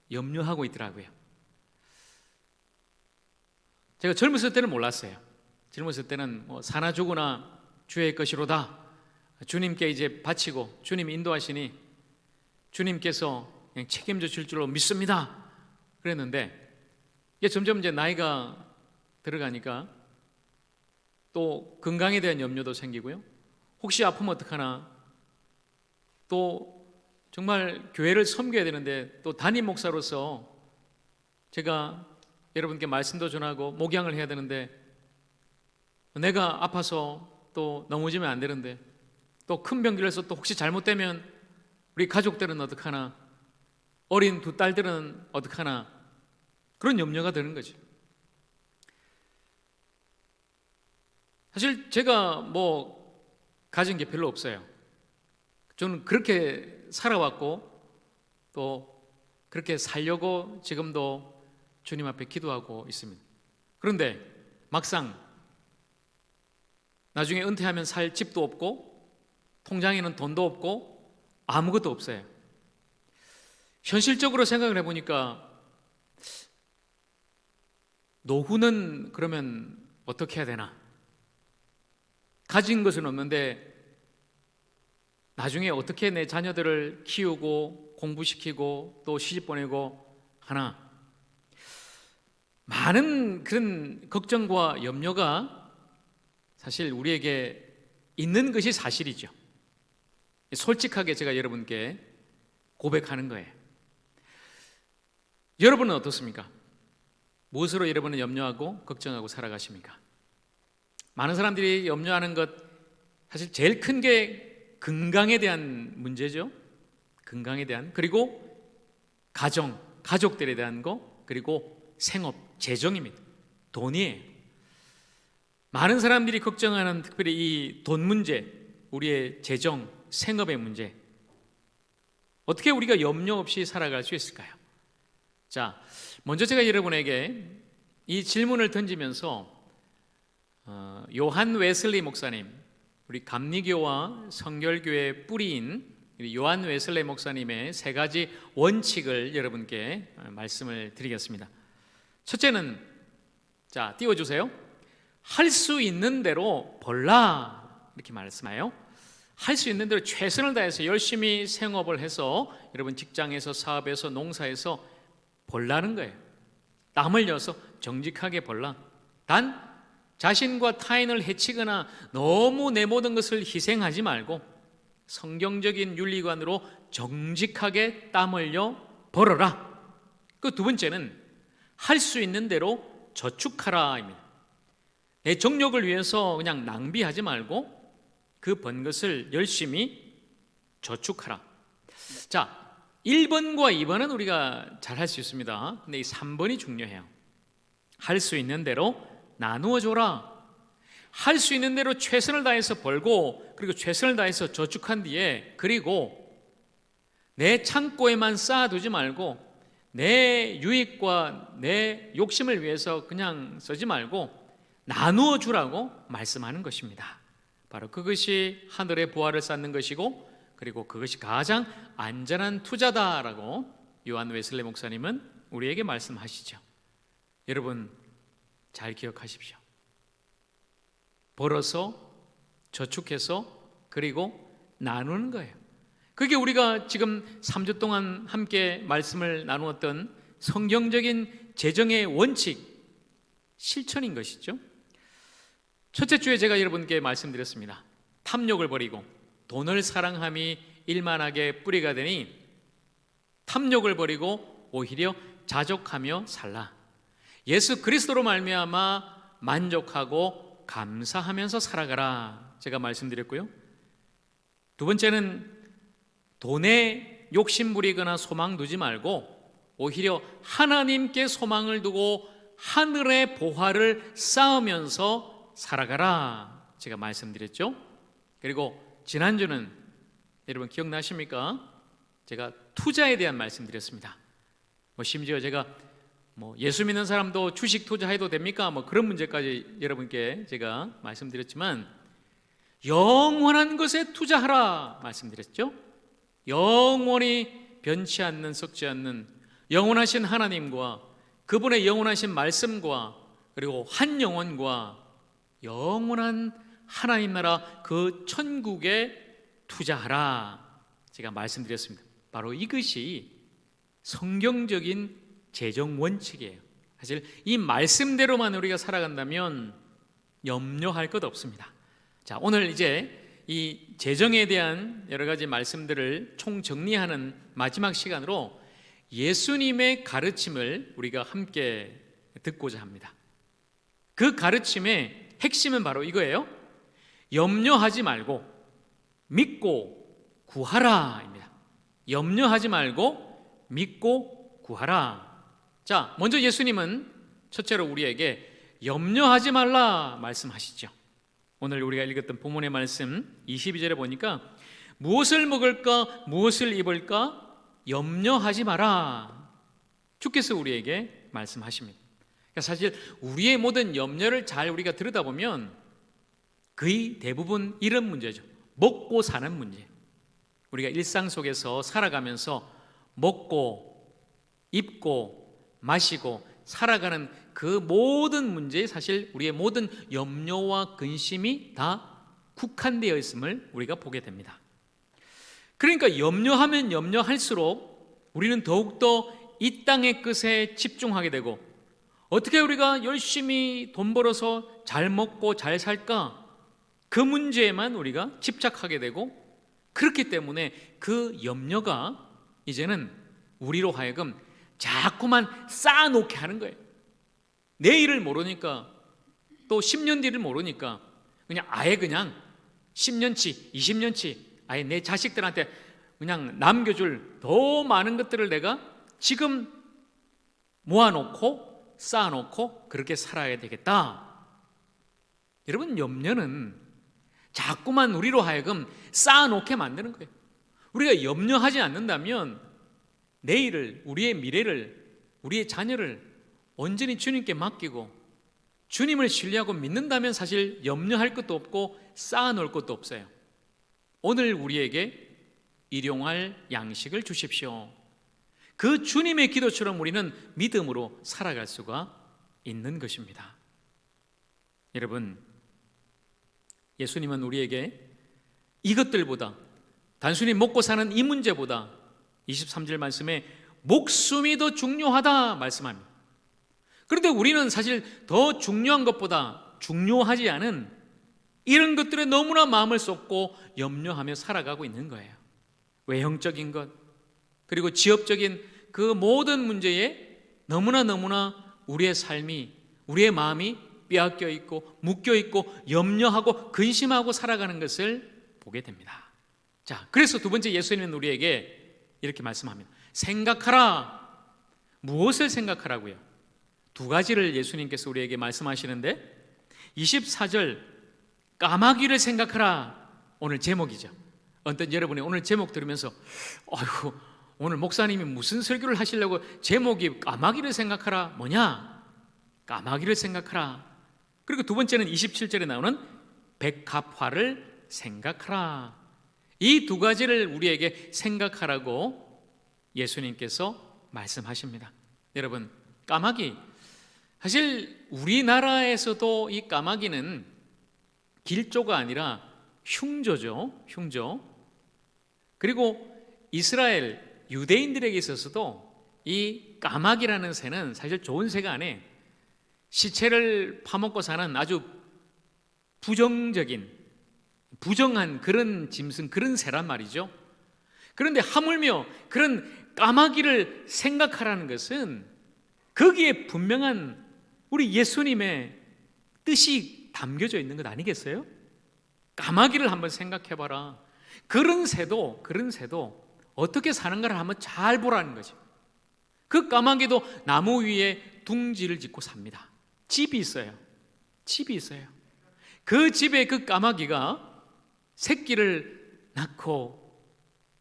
Speaker 2: 염려하고 있더라고요. 제가 젊었을 때는 몰랐어요. 젊었을 때는 사나 죽으나 주의 것이로다, 주님께 이제 바치고 주님 인도하시니 주님께서 그냥 책임져 줄 줄로 믿습니다 그랬는데, 이게 점점 이제 나이가 들어가니까 또 건강에 대한 염려도 생기고요, 혹시 아프면 어떡하나, 또 정말 교회를 섬겨야 되는데 또 담임 목사로서 제가 여러분께 말씀도 전하고 목양을 해야 되는데 내가 아파서 또 넘어지면 안 되는데, 또 큰 병기를 해서 또 혹시 잘못되면 우리 가족들은 어떡하나, 어린 두 딸들은 어떡하나, 그런 염려가 드는 거죠. 사실 제가 가진 게 별로 없어요. 저는 그렇게 살아왔고 또 그렇게 살려고 지금도 주님 앞에 기도하고 있습니다. 그런데 막상 나중에 은퇴하면 살 집도 없고 통장에는 돈도 없고 아무것도 없어요. 현실적으로 생각을 해보니까 노후는 그러면 어떻게 해야 되나? 가진 것은 없는데 나중에 어떻게 내 자녀들을 키우고 공부시키고 또 시집 보내고 하나? 많은 그런 걱정과 염려가 사실 우리에게 있는 것이 사실이죠. 솔직하게 제가 여러분께 고백하는 거예요. 여러분은 어떻습니까? 무엇으로 여러분은 염려하고 걱정하고 살아가십니까? 많은 사람들이 염려하는 것, 사실 제일 큰 게 건강에 대한 문제죠. 건강에 대한, 그리고 가족들에 대한 거, 그리고 생업, 재정입니다. 돈이에요. 많은 사람들이 걱정하는 특별히 이 돈 문제, 우리의 재정, 생업의 문제, 어떻게 우리가 염려 없이 살아갈 수 있을까요? 자, 먼저 제가 여러분에게 이 질문을 던지면서 요한 웨슬리 목사님, 우리 감리교와 성결교의 뿌리인 요한 웨슬리 목사님의 세 가지 원칙을 여러분께 말씀을 드리겠습니다. 첫째는, 자, 띄워주세요. 할 수 있는 대로 벌라, 이렇게 말씀해요. 할 수 있는 대로 최선을 다해서 열심히 생업을 해서 여러분 직장에서, 사업에서, 농사에서 벌라는 거예요. 땀 흘려서 정직하게 벌라. 단 자신과 타인을 해치거나 너무 내 모든 것을 희생하지 말고 성경적인 윤리관으로 정직하게 땀 흘려 벌어라. 그 두 번째는 할 수 있는 대로 저축하라입니다. 내 정력을 위해서 그냥 낭비하지 말고 그 번 것을 열심히 저축하라. 자, 1번과 2번은 우리가 잘 할 수 있습니다. 근데 이 3번이 중요해요. 할 수 있는 대로 나누어 줘라. 할 수 있는 대로 최선을 다해서 벌고, 그리고 최선을 다해서 저축한 뒤에, 그리고 내 창고에만 쌓아두지 말고 내 유익과 내 욕심을 위해서 그냥 쓰지 말고 나누어 주라고 말씀하는 것입니다. 바로 그것이 하늘의 부활을 쌓는 것이고, 그리고 그것이 가장 안전한 투자다라고 요한 웨슬레 목사님은 우리에게 말씀하시죠. 여러분 잘 기억하십시오. 벌어서 저축해서 그리고 나누는 거예요. 그게 우리가 지금 3주 동안 함께 말씀을 나누었던 성경적인 재정의 원칙 실천인 것이죠. 첫째 주에 제가 여러분께 말씀드렸습니다. 탐욕을 버리고 돈을 사랑함이 일만하게 뿌리가 되니 탐욕을 버리고 오히려 자족하며 살라. 예수 그리스도로 말미암아 만족하고 감사하면서 살아가라. 제가 말씀드렸고요. 두 번째는 돈에 욕심 부리거나 소망 두지 말고 오히려 하나님께 소망을 두고 하늘의 보화를 쌓으면서 살아가라. 제가 말씀드렸죠. 그리고 지난주는 여러분 기억나십니까? 제가 투자에 대한 말씀드렸습니다. 심지어 제가 예수 믿는 사람도 주식 투자해도 됩니까? 그런 문제까지 여러분께 제가 말씀드렸지만 영원한 것에 투자하라 말씀드렸죠. 영원히 변치 않는 썩지 않는 영원하신 하나님과 그분의 영원하신 말씀과 그리고 한 영혼과 영원한 하나님 나라 그 천국에 투자하라 제가 말씀드렸습니다. 바로 이것이 성경적인 재정 원칙이에요. 사실 이 말씀대로만 우리가 살아간다면 염려할 것 없습니다. 자, 오늘 이제 이 재정에 대한 여러 가지 말씀들을 총정리하는 마지막 시간으로 예수님의 가르침을 우리가 함께 듣고자 합니다. 그 가르침의 핵심은 바로 이거예요. 염려하지 말고 믿고 구하라입니다. 염려하지 말고 믿고 구하라. 자, 먼저 예수님은 첫째로 우리에게 염려하지 말라 말씀하시죠. 오늘 우리가 읽었던 본문의 말씀 22절에 보니까 무엇을 먹을까 무엇을 입을까 염려하지 마라. 주께서 우리에게 말씀하십니다. 그러니까 사실 우리의 모든 염려를 잘 우리가 들여다보면 거의 대부분 이런 문제죠. 먹고 사는 문제. 우리가 일상 속에서 살아가면서 먹고 입고 마시고 살아가는 그 모든 문제에 사실 우리의 모든 염려와 근심이 다 국한되어 있음을 우리가 보게 됩니다. 그러니까 염려하면 염려할수록 우리는 더욱더 이 땅의 것에 집중하게 되고 어떻게 우리가 열심히 돈 벌어서 잘 먹고 잘 살까? 그 문제에만 우리가 집착하게 되고 그렇기 때문에 그 염려가 이제는 우리로 하여금 자꾸만 쌓아놓게 하는 거예요. 내일을 모르니까 또 10년 뒤를 모르니까 그냥 10년치 20년치 아예 내 자식들한테 그냥 남겨줄 더 많은 것들을 내가 지금 모아놓고 쌓아놓고 그렇게 살아야 되겠다. 여러분 염려는 자꾸만 우리로 하여금 쌓아놓게 만드는 거예요. 우리가 염려하지 않는다면 내일을 우리의 미래를 우리의 자녀를 온전히 주님께 맡기고 주님을 신뢰하고 믿는다면 사실 염려할 것도 없고 쌓아놓을 것도 없어요. 오늘 우리에게 일용할 양식을 주십시오. 그 주님의 기도처럼 우리는 믿음으로 살아갈 수가 있는 것입니다. 여러분, 예수님은 우리에게 이것들보다 단순히 먹고 사는 이 문제보다 23절 말씀에 목숨이 더 중요하다 말씀합니다. 그런데 우리는 사실 더 중요한 것보다 중요하지 않은 이런 것들에 너무나 마음을 쏟고 염려하며 살아가고 있는 거예요. 외형적인 것 그리고 지엽적인 그 모든 문제에 너무나 우리의 삶이 우리의 마음이 빼앗겨 있고 묶여 있고 염려하고 근심하고 살아가는 것을 보게 됩니다. 자, 그래서 두 번째 예수님은 우리에게 이렇게 말씀합니다. 생각하라. 무엇을 생각하라고요? 두 가지를 예수님께서 우리에게 말씀하시는데 24절 까마귀를 생각하라 오늘 제목이죠. 어떤 여러분이 오늘 제목 들으면서 아이고 오늘 목사님이 무슨 설교를 하시려고 제목이 까마귀를 생각하라 뭐냐? 까마귀를 생각하라. 그리고 두 번째는 27절에 나오는 백합화를 생각하라. 이 두 가지를 우리에게 생각하라고 예수님께서 말씀하십니다. 여러분, 까마귀, 사실 우리나라에서도 이 까마귀는 길조가 아니라 흉조죠. 흉조. 그리고 이스라엘 유대인들에게 있어서도 이 까마귀라는 새는 사실 좋은 새가 아니에요. 시체를 파먹고 사는 아주 부정한 그런 짐승, 그런 새란 말이죠. 그런데 하물며 그런 까마귀를 생각하라는 것은 거기에 분명한 우리 예수님의 뜻이 담겨져 있는 것 아니겠어요? 까마귀를 한번 생각해봐라. 그런 새도 어떻게 사는가를 한번 잘 보라는 거죠. 그 까마귀도 나무 위에 둥지를 짓고 삽니다. 집이 있어요. 그 집에 그 까마귀가 새끼를 낳고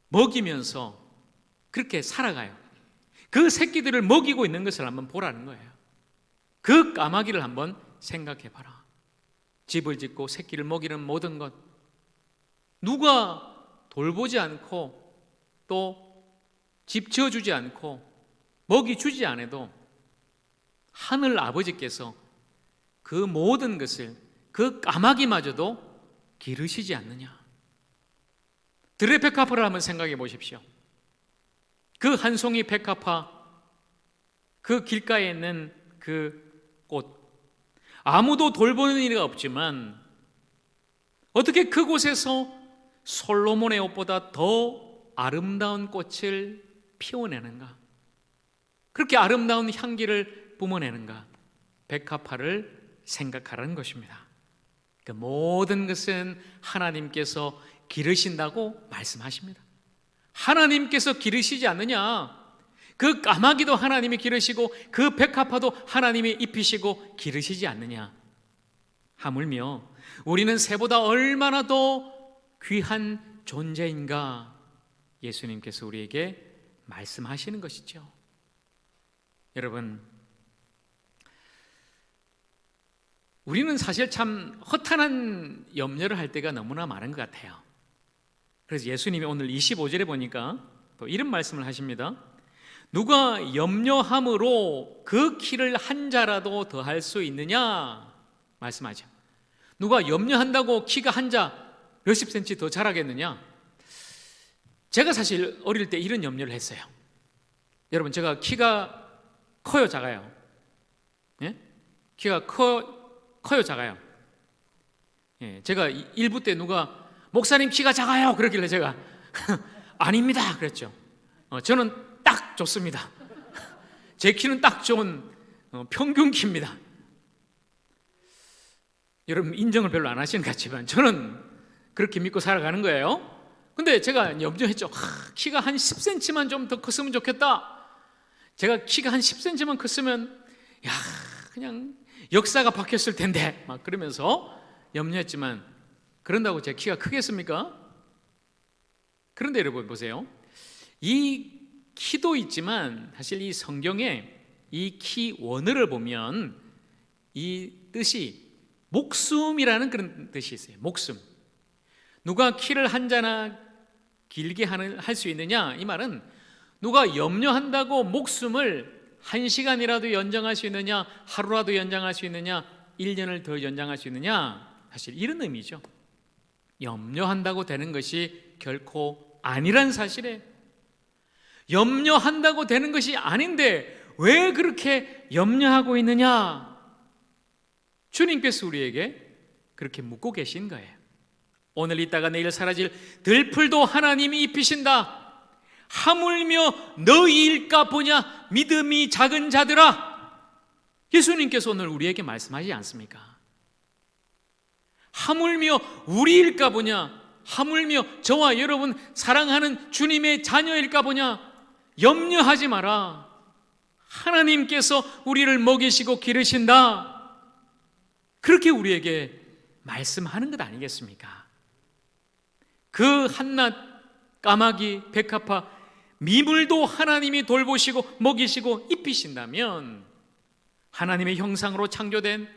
Speaker 2: 먹이면서 그렇게 살아가요. 그 새끼들을 먹이고 있는 것을 한번 보라는 거예요. 그 까마귀를 한번 생각해 봐라. 집을 짓고 새끼를 먹이는 모든 것, 누가 돌보지 않고 또 집 지어주지 않고 먹이 주지 않아도 하늘 아버지께서 그 모든 것을 그 까마귀마저도 기르시지 않느냐. 들의 백합화를 한번 생각해 보십시오. 그 한 송이 백합화, 그 길가에 있는 그 꽃, 아무도 돌보는 이가 없지만 어떻게 그곳에서 솔로몬의 옷보다 더 아름다운 꽃을 피워내는가? 그렇게 아름다운 향기를 뿜어내는가? 백합화를 생각하라는 것입니다. 그 모든 것은 하나님께서 기르신다고 말씀하십니다. 하나님께서 기르시지 않느냐? 그 까마귀도 하나님이 기르시고 그 백합화도 하나님이 입히시고 기르시지 않느냐? 하물며 우리는 새보다 얼마나 더 귀한 존재인가? 예수님께서 우리에게 말씀하시는 것이죠. 여러분, 우리는 사실 참 허탄한 염려를 할 때가 너무나 많은 것 같아요. 그래서 예수님이 오늘 25절에 보니까 또 이런 말씀을 하십니다. 누가 염려함으로 그 키를 한 자라도 더 할 수 있느냐 말씀하죠. 누가 염려한다고 키가 한 자 몇십 센치 더 자라겠느냐? 제가 사실 어릴 때 이런 염려를 했어요. 여러분, 제가 키가 커요, 작아요? 예? 키가 커요, 작아요? 예, 제가 일부 때 누가 목사님 키가 작아요 그러길래 제가 아닙니다 그랬죠. 저는 딱 좋습니다. 제 키는 딱 좋은 평균 키입니다. 여러분 인정을 별로 안 하시는 것 같지만 저는 그렇게 믿고 살아가는 거예요. 근데 제가 염려했죠. 키가 한 10cm만 좀 더 컸으면 좋겠다. 제가 키가 한 10cm만 컸으면 그냥 역사가 바뀌었을 텐데 막 그러면서 염려했지만, 그런다고 제 키가 크겠습니까? 그런데 여러분 보세요. 이 키도 있지만 사실 이 성경에 이 키 원어를 보면 이 뜻이 목숨이라는 그런 뜻이 있어요. 목숨. 누가 키를 한 자나 길게 할 수 있느냐? 이 말은 누가 염려한다고 목숨을 1시간이라도 연장할 수 있느냐, 하루라도 연장할 수 있느냐, 1년을 더 연장할 수 있느냐, 사실 이런 의미죠. 염려한다고 되는 것이 결코 아니란 사실에, 염려한다고 되는 것이 아닌데 왜 그렇게 염려하고 있느냐? 주님께서 우리에게 그렇게 묻고 계신 거예요. 오늘 있다가 내일 사라질 들풀도 하나님이 입히신다. 하물며 너희일까 보냐 믿음이 작은 자들아. 예수님께서 오늘 우리에게 말씀하지 않습니까? 하물며 우리일까 보냐, 하물며 저와 여러분 사랑하는 주님의 자녀일까 보냐. 염려하지 마라. 하나님께서 우리를 먹이시고 기르신다. 그렇게 우리에게 말씀하는 것 아니겠습니까? 그 한낱 까마귀, 백합화, 미물도 하나님이 돌보시고 먹이시고 입히신다면, 하나님의 형상으로 창조된,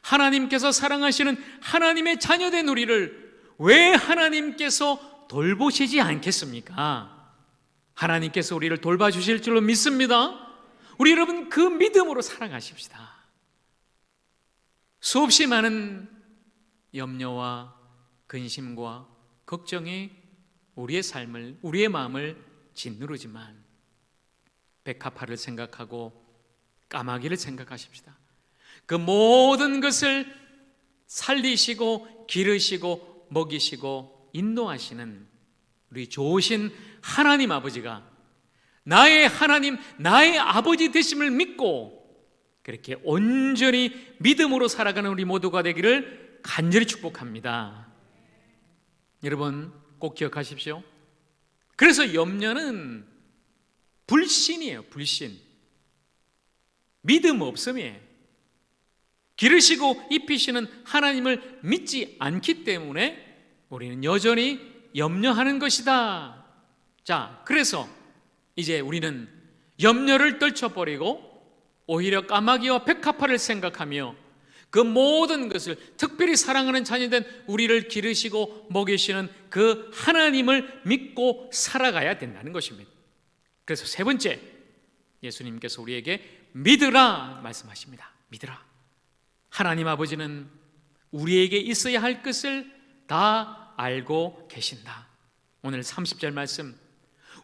Speaker 2: 하나님께서 사랑하시는 하나님의 자녀된 우리를 왜 하나님께서 돌보시지 않겠습니까? 하나님께서 우리를 돌봐주실 줄로 믿습니다. 우리 여러분, 그 믿음으로 살아가십시다. 수없이 많은 염려와 근심과 걱정이 우리의 삶을, 우리의 마음을 짓누르지만 백합화를 생각하고 까마귀를 생각하십시다. 그 모든 것을 살리시고 기르시고 먹이시고 인도하시는 우리 좋으신 하나님 아버지가 나의 하나님, 나의 아버지 되심을 믿고 그렇게 온전히 믿음으로 살아가는 우리 모두가 되기를 간절히 축복합니다. 여러분 꼭 기억하십시오. 그래서 염려는 불신이에요. 불신, 믿음 없음이에요. 기르시고 입히시는 하나님을 믿지 않기 때문에 우리는 여전히 염려하는 것이다. 자, 그래서 이제 우리는 염려를 떨쳐버리고 오히려 까마귀와 백합화를 생각하며 그 모든 것을, 특별히 사랑하는 자녀된 우리를 기르시고 먹이시는 그 하나님을 믿고 살아가야 된다는 것입니다. 그래서 세 번째, 예수님께서 우리에게 믿으라 말씀하십니다. 믿으라. 하나님 아버지는 우리에게 있어야 할 것을 다 알고 계신다. 오늘 30절 말씀,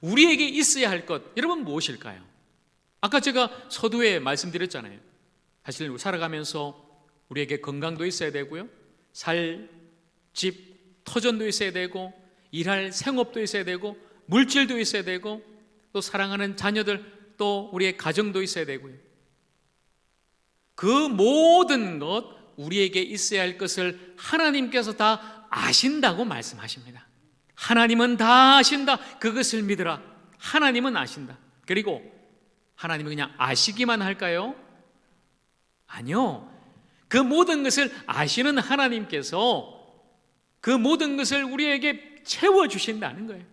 Speaker 2: 우리에게 있어야 할 것, 여러분 무엇일까요? 아까 제가 서두에 말씀드렸잖아요. 사실 살아가면서 우리에게 건강도 있어야 되고요, 살 집 터전도 있어야 되고, 일할 생업도 있어야 되고, 물질도 있어야 되고, 또 사랑하는 자녀들, 또 우리의 가정도 있어야 되고요. 그 모든 것, 우리에게 있어야 할 것을 하나님께서 다 아신다고 말씀하십니다. 하나님은 다 아신다. 그것을 믿으라. 하나님은 아신다. 그리고 하나님은 그냥 아시기만 할까요? 아니요. 그 모든 것을 아시는 하나님께서 그 모든 것을 우리에게 채워주신다는 거예요.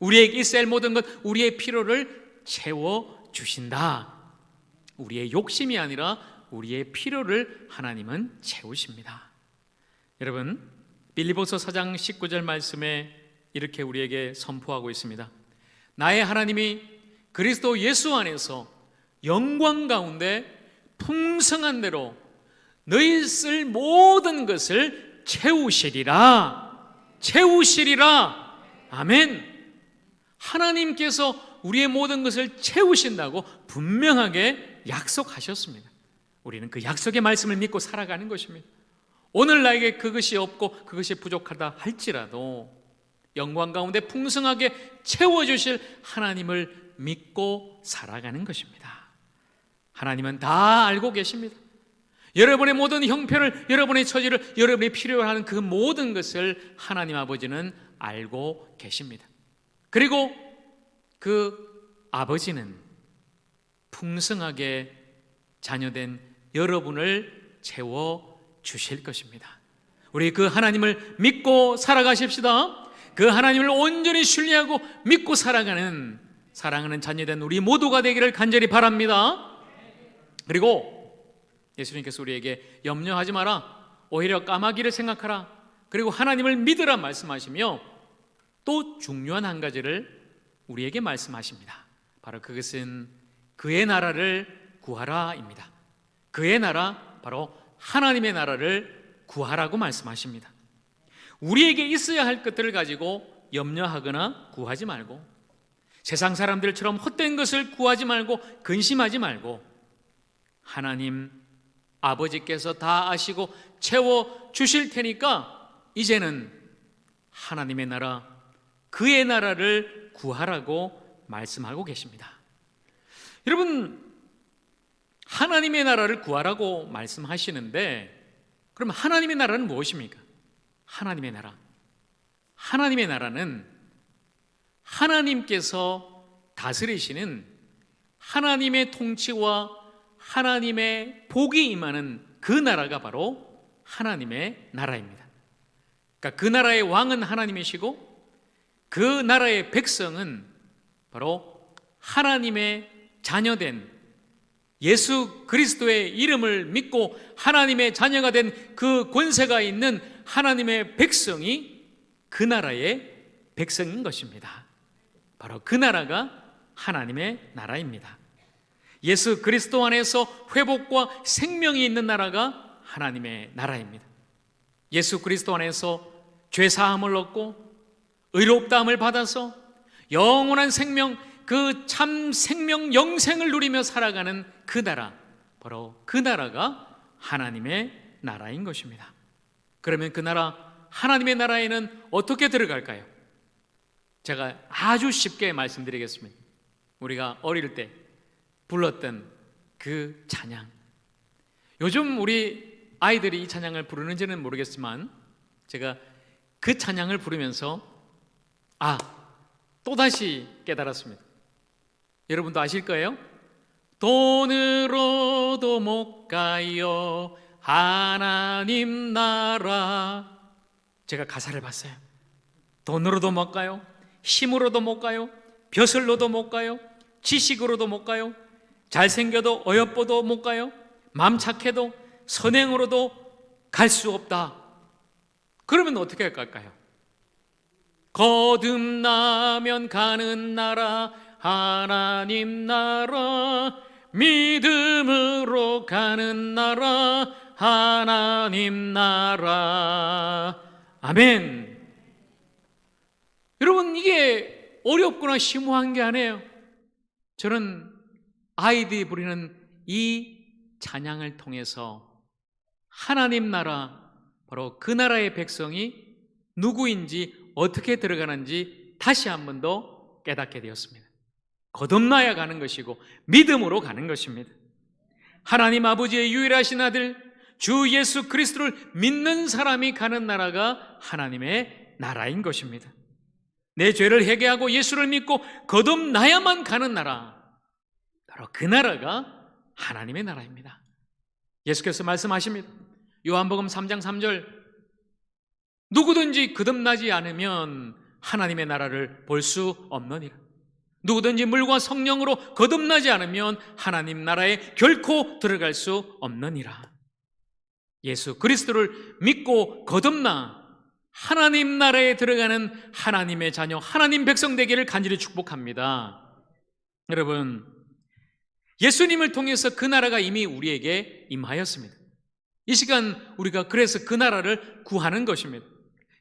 Speaker 2: 우리에게 있어야 할 모든 것, 우리의 필요를 채워주신다. 우리의 욕심이 아니라 우리의 필요를 하나님은 채우십니다. 여러분, 빌립보서 4장 19절 말씀에 이렇게 우리에게 선포하고 있습니다. 나의 하나님이 그리스도 예수 안에서 영광 가운데 풍성한 대로 너희 쓸 모든 것을 채우시리라. 채우시리라. 아멘. 하나님께서 우리의 모든 것을 채우신다고 분명하게 약속하셨습니다. 우리는 그 약속의 말씀을 믿고 살아가는 것입니다. 오늘 나에게 그것이 없고 그것이 부족하다 할지라도 영광 가운데 풍성하게 채워주실 하나님을 믿고 살아가는 것입니다. 하나님은 다 알고 계십니다. 여러분의 모든 형편을, 여러분의 처지를, 여러분이 필요로 하는 그 모든 것을 하나님 아버지는 알고 계십니다. 그리고 그 아버지는 풍성하게 자녀된 여러분을 채워주실 것입니다. 우리 그 하나님을 믿고 살아가십시다. 그 하나님을 온전히 신뢰하고 믿고 살아가는 사랑하는 자녀된 우리 모두가 되기를 간절히 바랍니다. 그리고 예수님께서 우리에게 염려하지 마라, 오히려 까마귀를 생각하라, 그리고 하나님을 믿으라 말씀하시며 또 중요한 한 가지를 우리에게 말씀하십니다. 바로 그것은 그의 나라를 구하라입니다. 그의 나라, 바로 하나님의 나라를 구하라고 말씀하십니다. 우리에게 있어야 할 것들을 가지고 염려하거나 구하지 말고, 세상 사람들처럼 헛된 것을 구하지 말고 근심하지 말고, 하나님 아버지께서 다 아시고 채워주실 테니까 이제는 하나님의 나라, 그의 나라를 구하라고 말씀하고 계십니다. 여러분, 하나님의 나라를 구하라고 말씀하시는데, 그럼 하나님의 나라는 무엇입니까? 하나님의 나라, 하나님의 나라는 하나님께서 다스리시는 하나님의 통치와 하나님의 복이 임하는 그 나라가 바로 하나님의 나라입니다. 그러니까 그 나라의 왕은 하나님이시고 그 나라의 백성은 바로 하나님의 자녀된 예수 그리스도의 이름을 믿고 하나님의 자녀가 된 그 권세가 있는 하나님의 백성이 그 나라의 백성인 것입니다. 바로 그 나라가 하나님의 나라입니다. 예수 그리스도 안에서 회복과 생명이 있는 나라가 하나님의 나라입니다. 예수 그리스도 안에서 죄 사함을 얻고 의롭다함을 받아서 영원한 생명, 그 참 생명 영생을 누리며 살아가는 그 나라, 바로 그 나라가 하나님의 나라인 것입니다. 그러면 그 나라, 하나님의 나라에는 어떻게 들어갈까요? 제가 아주 쉽게 말씀드리겠습니다. 우리가 어릴 때 불렀던 그 찬양, 요즘 우리 아이들이 이 찬양을 부르는지는 모르겠지만 제가 그 찬양을 부르면서 또다시 깨달았습니다. 여러분도 아실 거예요? 돈으로도 못 가요 하나님 나라. 제가 가사를 봤어요. 돈으로도 못 가요, 힘으로도 못 가요, 벼슬로도 못 가요, 지식으로도 못 가요, 잘생겨도 어여뻐도 못 가요, 마음 착해도 선행으로도 갈 수 없다. 그러면 어떻게 할까요? 거듭나면 가는 나라 하나님 나라, 믿음으로 가는 나라 하나님 나라. 아멘. 여러분, 이게 어렵거나 심오한 게 아니에요. 저는 아이들이 부르는 이 찬양을 통해서 하나님 나라, 바로 그 나라의 백성이 누구인지 어떻게 들어가는지 다시 한 번 더 깨닫게 되었습니다. 거듭나야 가는 것이고 믿음으로 가는 것입니다. 하나님 아버지의 유일하신 아들 주 예수 그리스도를 믿는 사람이 가는 나라가 하나님의 나라인 것입니다. 내 죄를 회개하고 예수를 믿고 거듭나야만 가는 나라, 바로 그 나라가 하나님의 나라입니다. 예수께서 말씀하십니다. 요한복음 3장 3절, 누구든지 거듭나지 않으면 하나님의 나라를 볼 수 없느니라. 누구든지 물과 성령으로 거듭나지 않으면 하나님 나라에 결코 들어갈 수 없느니라. 예수 그리스도를 믿고 거듭나 하나님 나라에 들어가는 하나님의 자녀, 하나님 백성 되기를 간절히 축복합니다. 여러분, 예수님을 통해서 그 나라가 이미 우리에게 임하였습니다. 이 시간 우리가 그래서 그 나라를 구하는 것입니다.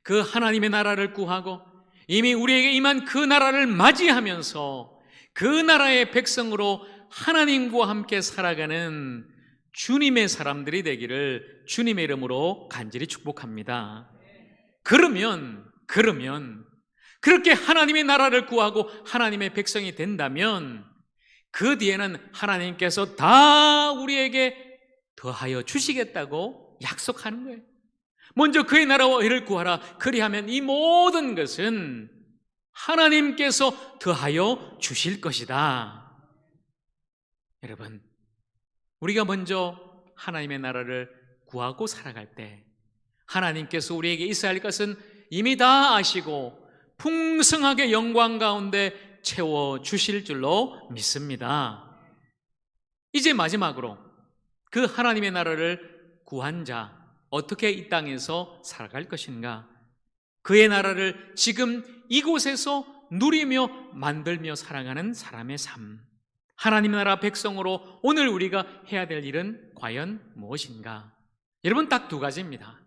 Speaker 2: 그 하나님의 나라를 구하고 이미 우리에게 임한 그 나라를 맞이하면서 그 나라의 백성으로 하나님과 함께 살아가는 주님의 사람들이 되기를 주님의 이름으로 간절히 축복합니다. 그러면 그렇게 하나님의 나라를 구하고 하나님의 백성이 된다면 그 뒤에는 하나님께서 다 우리에게 더하여 주시겠다고 약속하는 거예요. 먼저 그의 나라와 의를 구하라. 그리하면 이 모든 것은 하나님께서 더하여 주실 것이다. 여러분, 우리가 먼저 하나님의 나라를 구하고 살아갈 때 하나님께서 우리에게 있어야 할 것은 이미 다 아시고 풍성하게 영광 가운데 채워주실 줄로 믿습니다. 이제 마지막으로 그 하나님의 나라를 구한 자, 어떻게 이 땅에서 살아갈 것인가? 그의 나라를 지금 이곳에서 누리며 만들며 살아가는 사람의 삶, 하나님 나라 백성으로 오늘 우리가 해야 될 일은 과연 무엇인가? 여러분, 딱 두 가지입니다.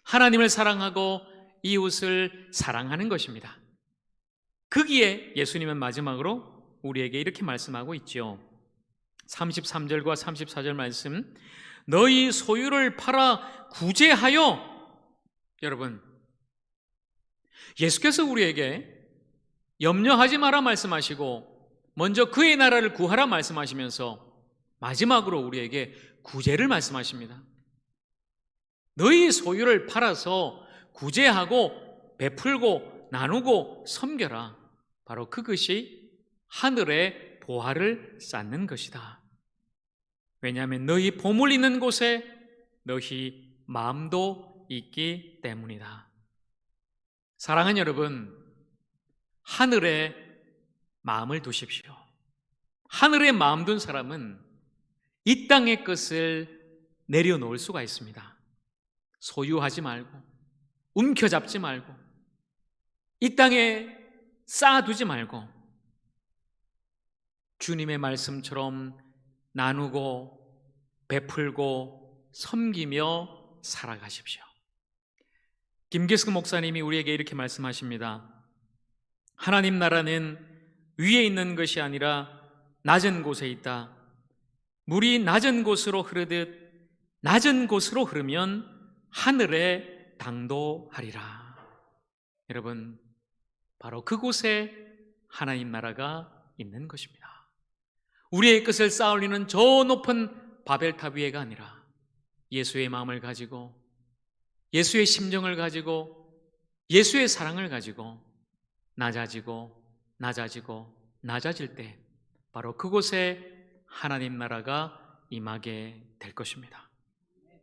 Speaker 2: 하나님을 사랑하고 이웃을 사랑하는 것입니다. 거기에 예수님은 마지막으로 우리에게 이렇게 말씀하고 있죠. 33절과 34절 말씀, 너희 소유를 팔아 구제하여. 여러분, 예수께서 우리에게 염려하지 마라 말씀하시고 먼저 그의 나라를 구하라 말씀하시면서 마지막으로 우리에게 구제를 말씀하십니다. 너희 소유를 팔아서 구제하고 베풀고 나누고 섬겨라. 바로 그것이 하늘의 보화를 쌓는 것이다. 왜냐하면 너희 보물 있는 곳에 너희 마음도 있기 때문이다. 사랑하는 여러분, 하늘에 마음을 두십시오. 하늘에 마음 둔 사람은 이 땅의 것을 내려놓을 수가 있습니다. 소유하지 말고, 움켜잡지 말고, 이 땅에 쌓아두지 말고, 주님의 말씀처럼 나누고 베풀고 섬기며 살아가십시오. 김기숙 목사님이 우리에게 이렇게 말씀하십니다. 하나님 나라는 위에 있는 것이 아니라 낮은 곳에 있다. 물이 낮은 곳으로 흐르듯 낮은 곳으로 흐르면 하늘에 당도하리라. 여러분, 바로 그곳에 하나님 나라가 있는 것입니다. 우리의 것을 쌓아올리는 저 높은 바벨탑 위에가 아니라 예수의 마음을 가지고, 예수의 심정을 가지고, 예수의 사랑을 가지고 낮아지고 낮아질 때 바로 그곳에 하나님 나라가 임하게 될 것입니다.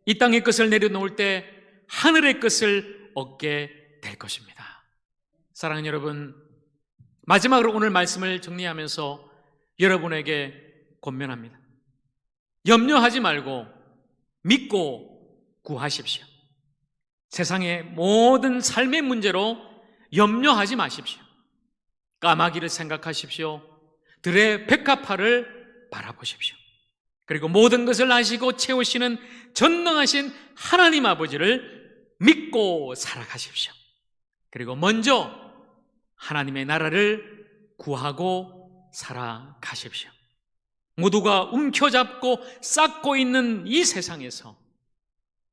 Speaker 2: 이 땅의 것을 내려놓을 때 하늘의 것을 얻게 될 것입니다. 사랑하는 여러분, 마지막으로 오늘 말씀을 정리하면서 여러분에게 권면합니다. 염려하지 말고 믿고 구하십시오. 세상의 모든 삶의 문제로 염려하지 마십시오. 까마귀를 생각하십시오. 들의 백합화를 바라보십시오. 그리고 모든 것을 아시고 채우시는 전능하신 하나님 아버지를 믿고 살아가십시오. 그리고 먼저 하나님의 나라를 구하고 살아가십시오. 모두가 움켜잡고 쌓고 있는 이 세상에서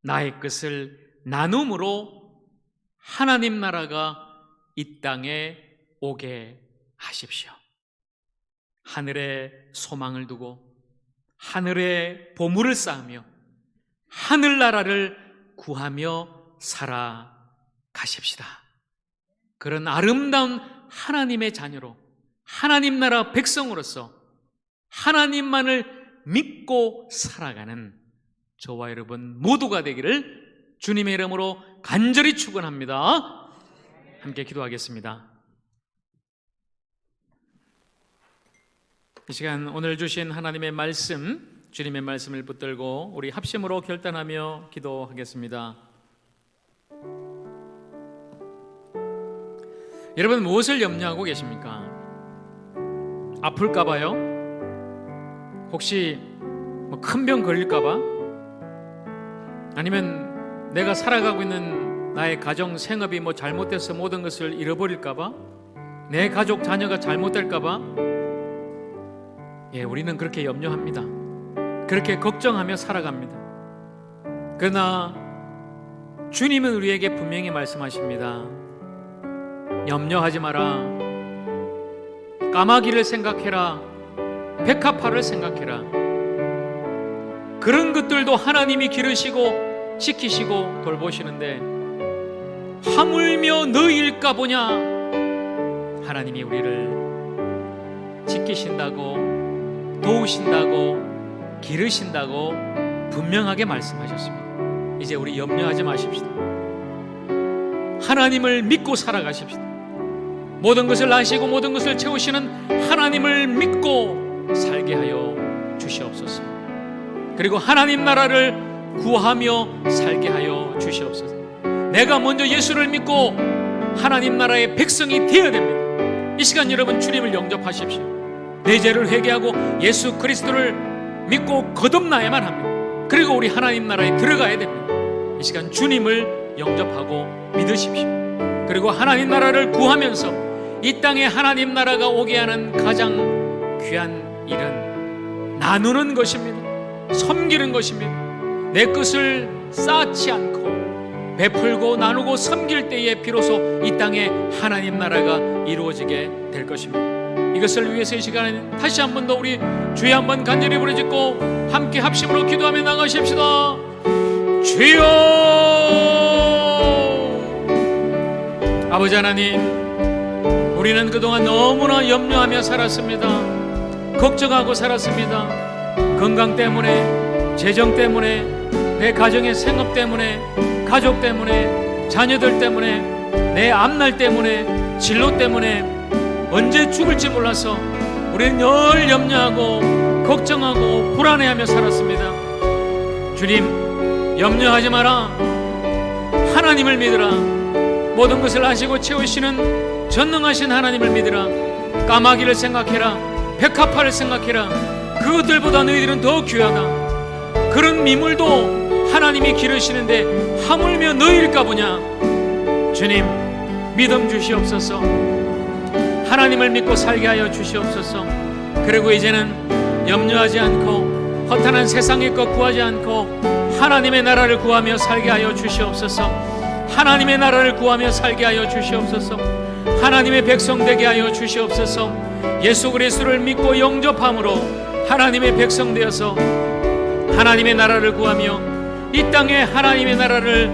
Speaker 2: 나의 것을 나눔으로 하나님 나라가 이 땅에 오게 하십시오. 하늘에 소망을 두고 하늘에 보물을 쌓으며 하늘나라를 구하며 살아가십시다. 그런 아름다운 하나님의 자녀로, 하나님 나라 백성으로서 하나님만을 믿고 살아가는 저와 여러분 모두가 되기를 주님의 이름으로 간절히 축원합니다. 함께 기도하겠습니다. 이 시간 오늘 주신 하나님의 말씀, 주님의 말씀을 붙들고 우리 합심으로 결단하며 기도하겠습니다. 여러분, 무엇을 염려하고 계십니까? 아플까봐요? 혹시 큰 병 걸릴까봐? 아니면 내가 살아가고 있는 나의 가정, 생업이 잘못돼서 모든 것을 잃어버릴까봐? 내 가족, 자녀가 잘못될까봐? 예, 우리는 그렇게 염려합니다. 그렇게 걱정하며 살아갑니다. 그러나 주님은 우리에게 분명히 말씀하십니다. 염려하지 마라. 까마귀를 생각해라. 백합화를 생각해라. 그런 것들도 하나님이 기르시고 지키시고 돌보시는데 하물며 너희일까 보냐. 하나님이 우리를 지키신다고, 도우신다고, 기르신다고 분명하게 말씀하셨습니다. 이제 우리 염려하지 마십시다. 하나님을 믿고 살아가십시다. 모든 것을 아시고 모든 것을 채우시는 하나님을 믿고 살게 하여 주시옵소서. 그리고 하나님 나라를 구하며 살게 하여 주시옵소서. 내가 먼저 예수를 믿고 하나님 나라의 백성이 되어야 됩니다. 이 시간 여러분 주님을 영접하십시오. 내 죄를 회개하고 예수 그리스도를 믿고 거듭나야만 합니다. 그리고 우리 하나님 나라에 들어가야 됩니다. 이 시간 주님을 영접하고 믿으십시오. 그리고 하나님 나라를 구하면서 이 땅에 하나님 나라가 오게 하는 가장 귀한 일은 나누는 것입니다. 섬기는 것입니다. 내 것을 쌓지 않고 베풀고 나누고 섬길 때에 비로소 이 땅에 하나님 나라가 이루어지게 될 것입니다. 이것을 위해서 이 시간에 다시 한 번 더 우리 주여 한번 간절히 부르짖고 함께 합심으로 기도하며 나가십시다. 주여! 아버지 하나님, 우리는 그동안 너무나 염려하며 살았습니다. 걱정하고 살았습니다. 건강 때문에, 재정 때문에, 내 가정의 생업 때문에, 가족 때문에, 자녀들 때문에, 내 앞날 때문에, 진로 때문에 언제 죽을지 몰라서 우리는 늘 염려하고 걱정하고 불안해하며 살았습니다. 주님, 염려하지 마라. 하나님을 믿으라. 모든 것을 아시고 채우시는 전능하신 하나님을 믿으라. 까마귀를 생각해라. 백합화를 생각해라. 그것들보다 너희들은 더 귀하다. 그런 미물도 하나님이 기르시는데 하물며 너희일까 보냐. 주님, 믿음 주시옵소서. 하나님을 믿고 살게 하여 주시옵소서. 그리고 이제는 염려하지 않고 허탄한 세상의 것 구하지 않고 하나님의 나라를 구하며 살게 하여 주시옵소서. 하나님의 나라를 구하며 살게 하여 주시옵소서. 하나님의 백성 되게 하여 주시옵소서. 예수 그리스도를 믿고 영접함으로 하나님의 백성 되어서 하나님의 나라를 구하며 이 땅에 하나님의 나라를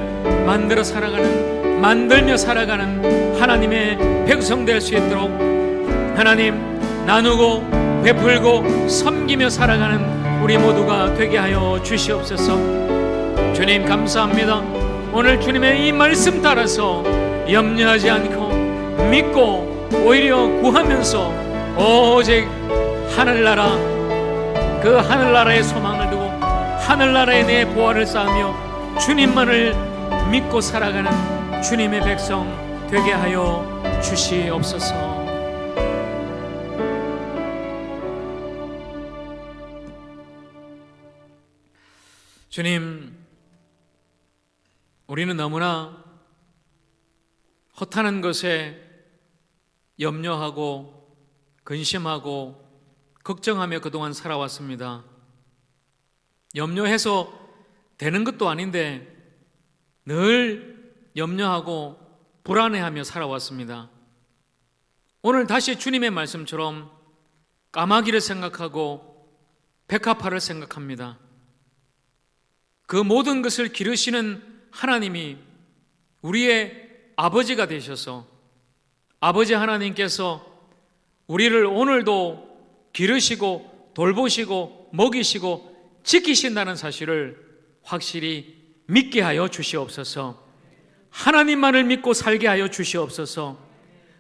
Speaker 2: 만들며 살아가는 하나님의 백성 될 수 있도록 하나님, 나누고 베풀고 섬기며 살아가는 우리 모두가 되게 하여 주시옵소서. 주님, 감사합니다. 오늘 주님의 이 말씀 따라서 염려하지 않고 믿고 오히려 구하면서 오직 하늘나라, 그 하늘나라의 소망을 두고 하늘나라에 내 보화를 쌓으며 주님만을 믿고 살아가는 주님의 백성 되게 하여 주시옵소서. 주님, 우리는 너무나 허탄한 것에 염려하고 근심하고 걱정하며 그동안 살아왔습니다. 염려해서 되는 것도 아닌데 늘 염려하고 불안해하며 살아왔습니다. 오늘 다시 주님의 말씀처럼 까마귀를 생각하고 백합화를 생각합니다. 그 모든 것을 기르시는 하나님이 우리의 아버지가 되셔서 아버지 하나님께서 우리를 오늘도 기르시고 돌보시고 먹이시고 지키신다는 사실을 확실히 믿게 하여 주시옵소서. 하나님만을 믿고 살게 하여 주시옵소서.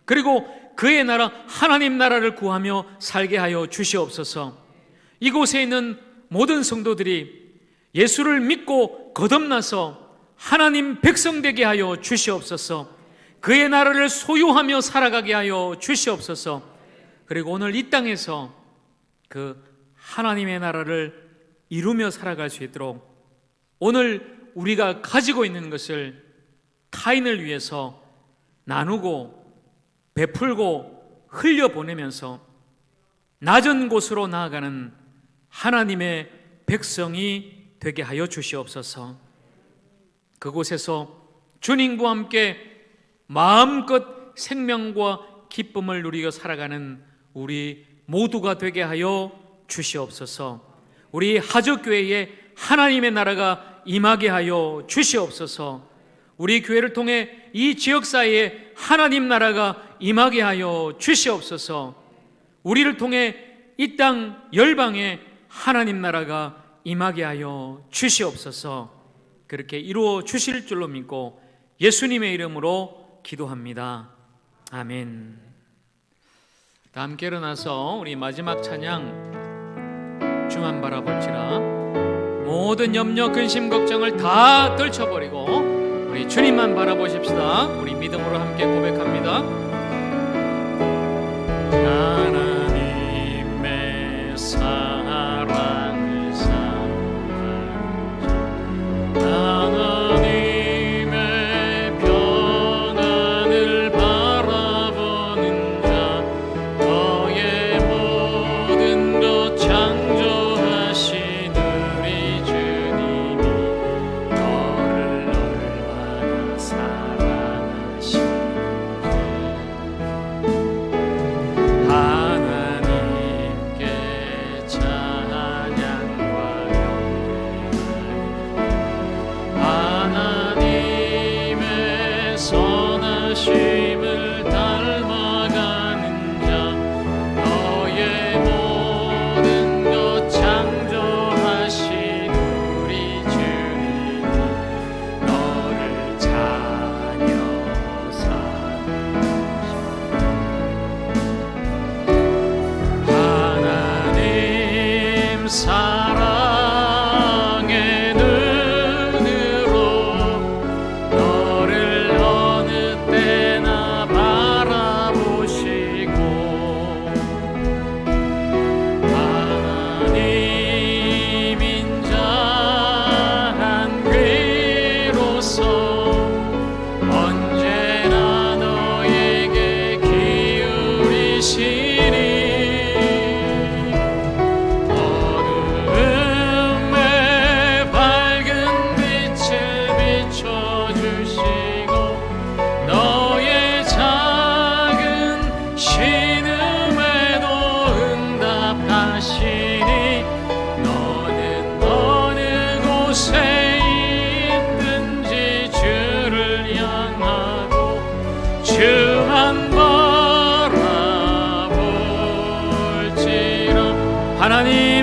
Speaker 2: 그리고 그의 나라, 하나님 나라를 구하며 살게 하여 주시옵소서. 이곳에 있는 모든 성도들이 예수를 믿고 거듭나서 하나님 백성 되게 하여 주시옵소서. 그의 나라를 소유하며 살아가게 하여 주시옵소서. 그리고 오늘 이 땅에서 그 하나님의 나라를 이루며 살아갈 수 있도록 오늘 우리가 가지고 있는 것을 타인을 위해서 나누고 베풀고 흘려보내면서 낮은 곳으로 나아가는 하나님의 백성이 되게 하여 주시옵소서. 그곳에서 주님과 함께 마음껏 생명과 기쁨을 누리며 살아가는 우리 모두가 되게 하여 주시옵소서. 우리 하적교회에 하나님의 나라가 임하게 하여 주시옵소서. 우리 교회를 통해 이 지역사회에 하나님 나라가 임하게 하여 주시옵소서. 우리를 통해 이 땅 열방에 하나님 나라가 임하게 하여 주시옵소서. 그렇게 이루어 주실 줄로 믿고 예수님의 이름으로 기도합니다. 아멘. 다 함께 일어나서 우리 마지막 찬양 주만 바라볼지라. 모든 염려, 근심, 걱정을 다 떨쳐버리고 우리 주님만 바라보십시다. 우리 믿음으로 함께 고백합니다. 하나님의 사랑을 사랑하자. 하나님의 평안을 바라보는 자. 너의 모든 것 창조하신 우리 주님이 너를 얼마나 사랑하시는지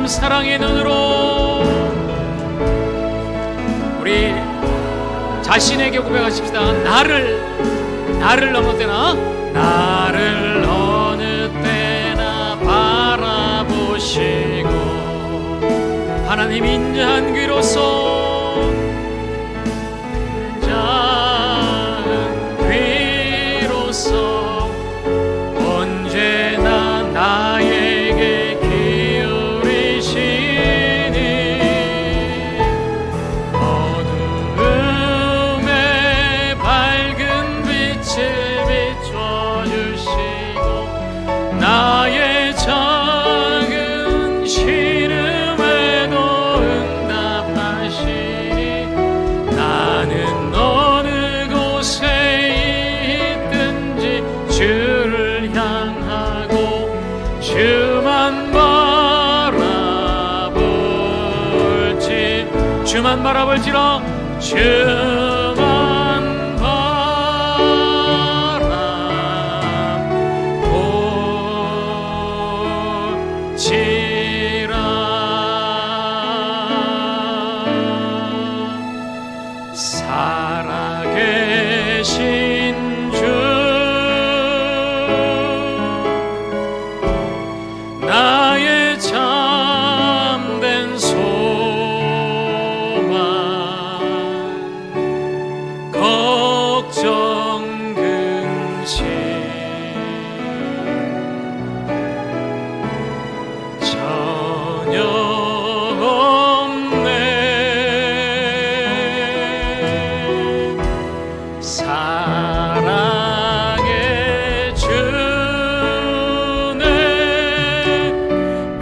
Speaker 2: 하나님 사랑의 눈으로 우리 자신에게 고백하십시다. 나를 어느 때나 바라보시고 하나님 인자한 귀로서 언제나 나에게 기울이시니 어두움에 밝은 빛을 비춰주시고 나의 작은 신음에도 응답하시니 나는 어느 곳에 있든지 주를 향하고 주만 바라볼지라 주만 바라볼지라 살아계신 주 나의 참된 소망 걱정 근심 전혀 없네 사랑의 주네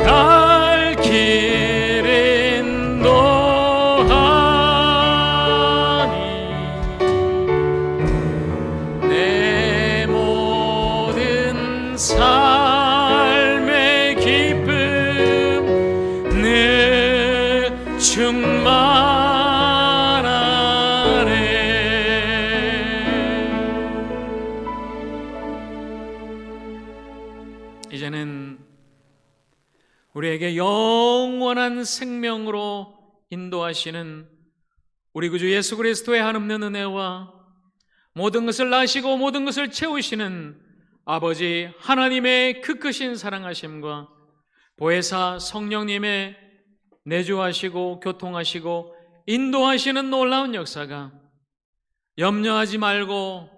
Speaker 2: 갈 길 인도하니 내 모든 삶의 기쁨 늘 충만하네 이제는 우리에게 영원한 생명으로 인도하시는 우리 구주 예수 그리스도의 한없는 은혜와 모든 것을 아시고 모든 것을 채우시는 아버지 하나님의 그 크신 사랑하심과 보혜사 성령님의 내주하시고 교통하시고 인도하시는 놀라운 역사가 염려하지 말고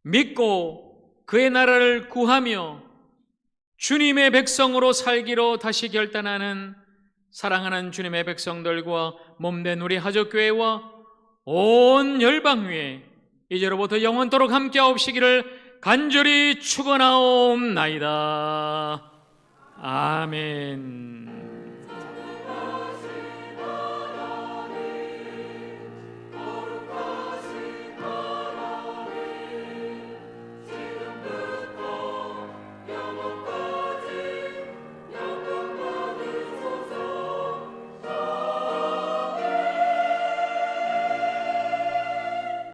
Speaker 2: 믿고 그의 나라를 구하며 주님의 백성으로 살기로 다시 결단하는 사랑하는 주님의 백성들과 몸된 우리 하족교회와 온 열방 위에 이제로부터 영원토록 함께하옵시기를 간절히 축원하옵나이다. 아멘.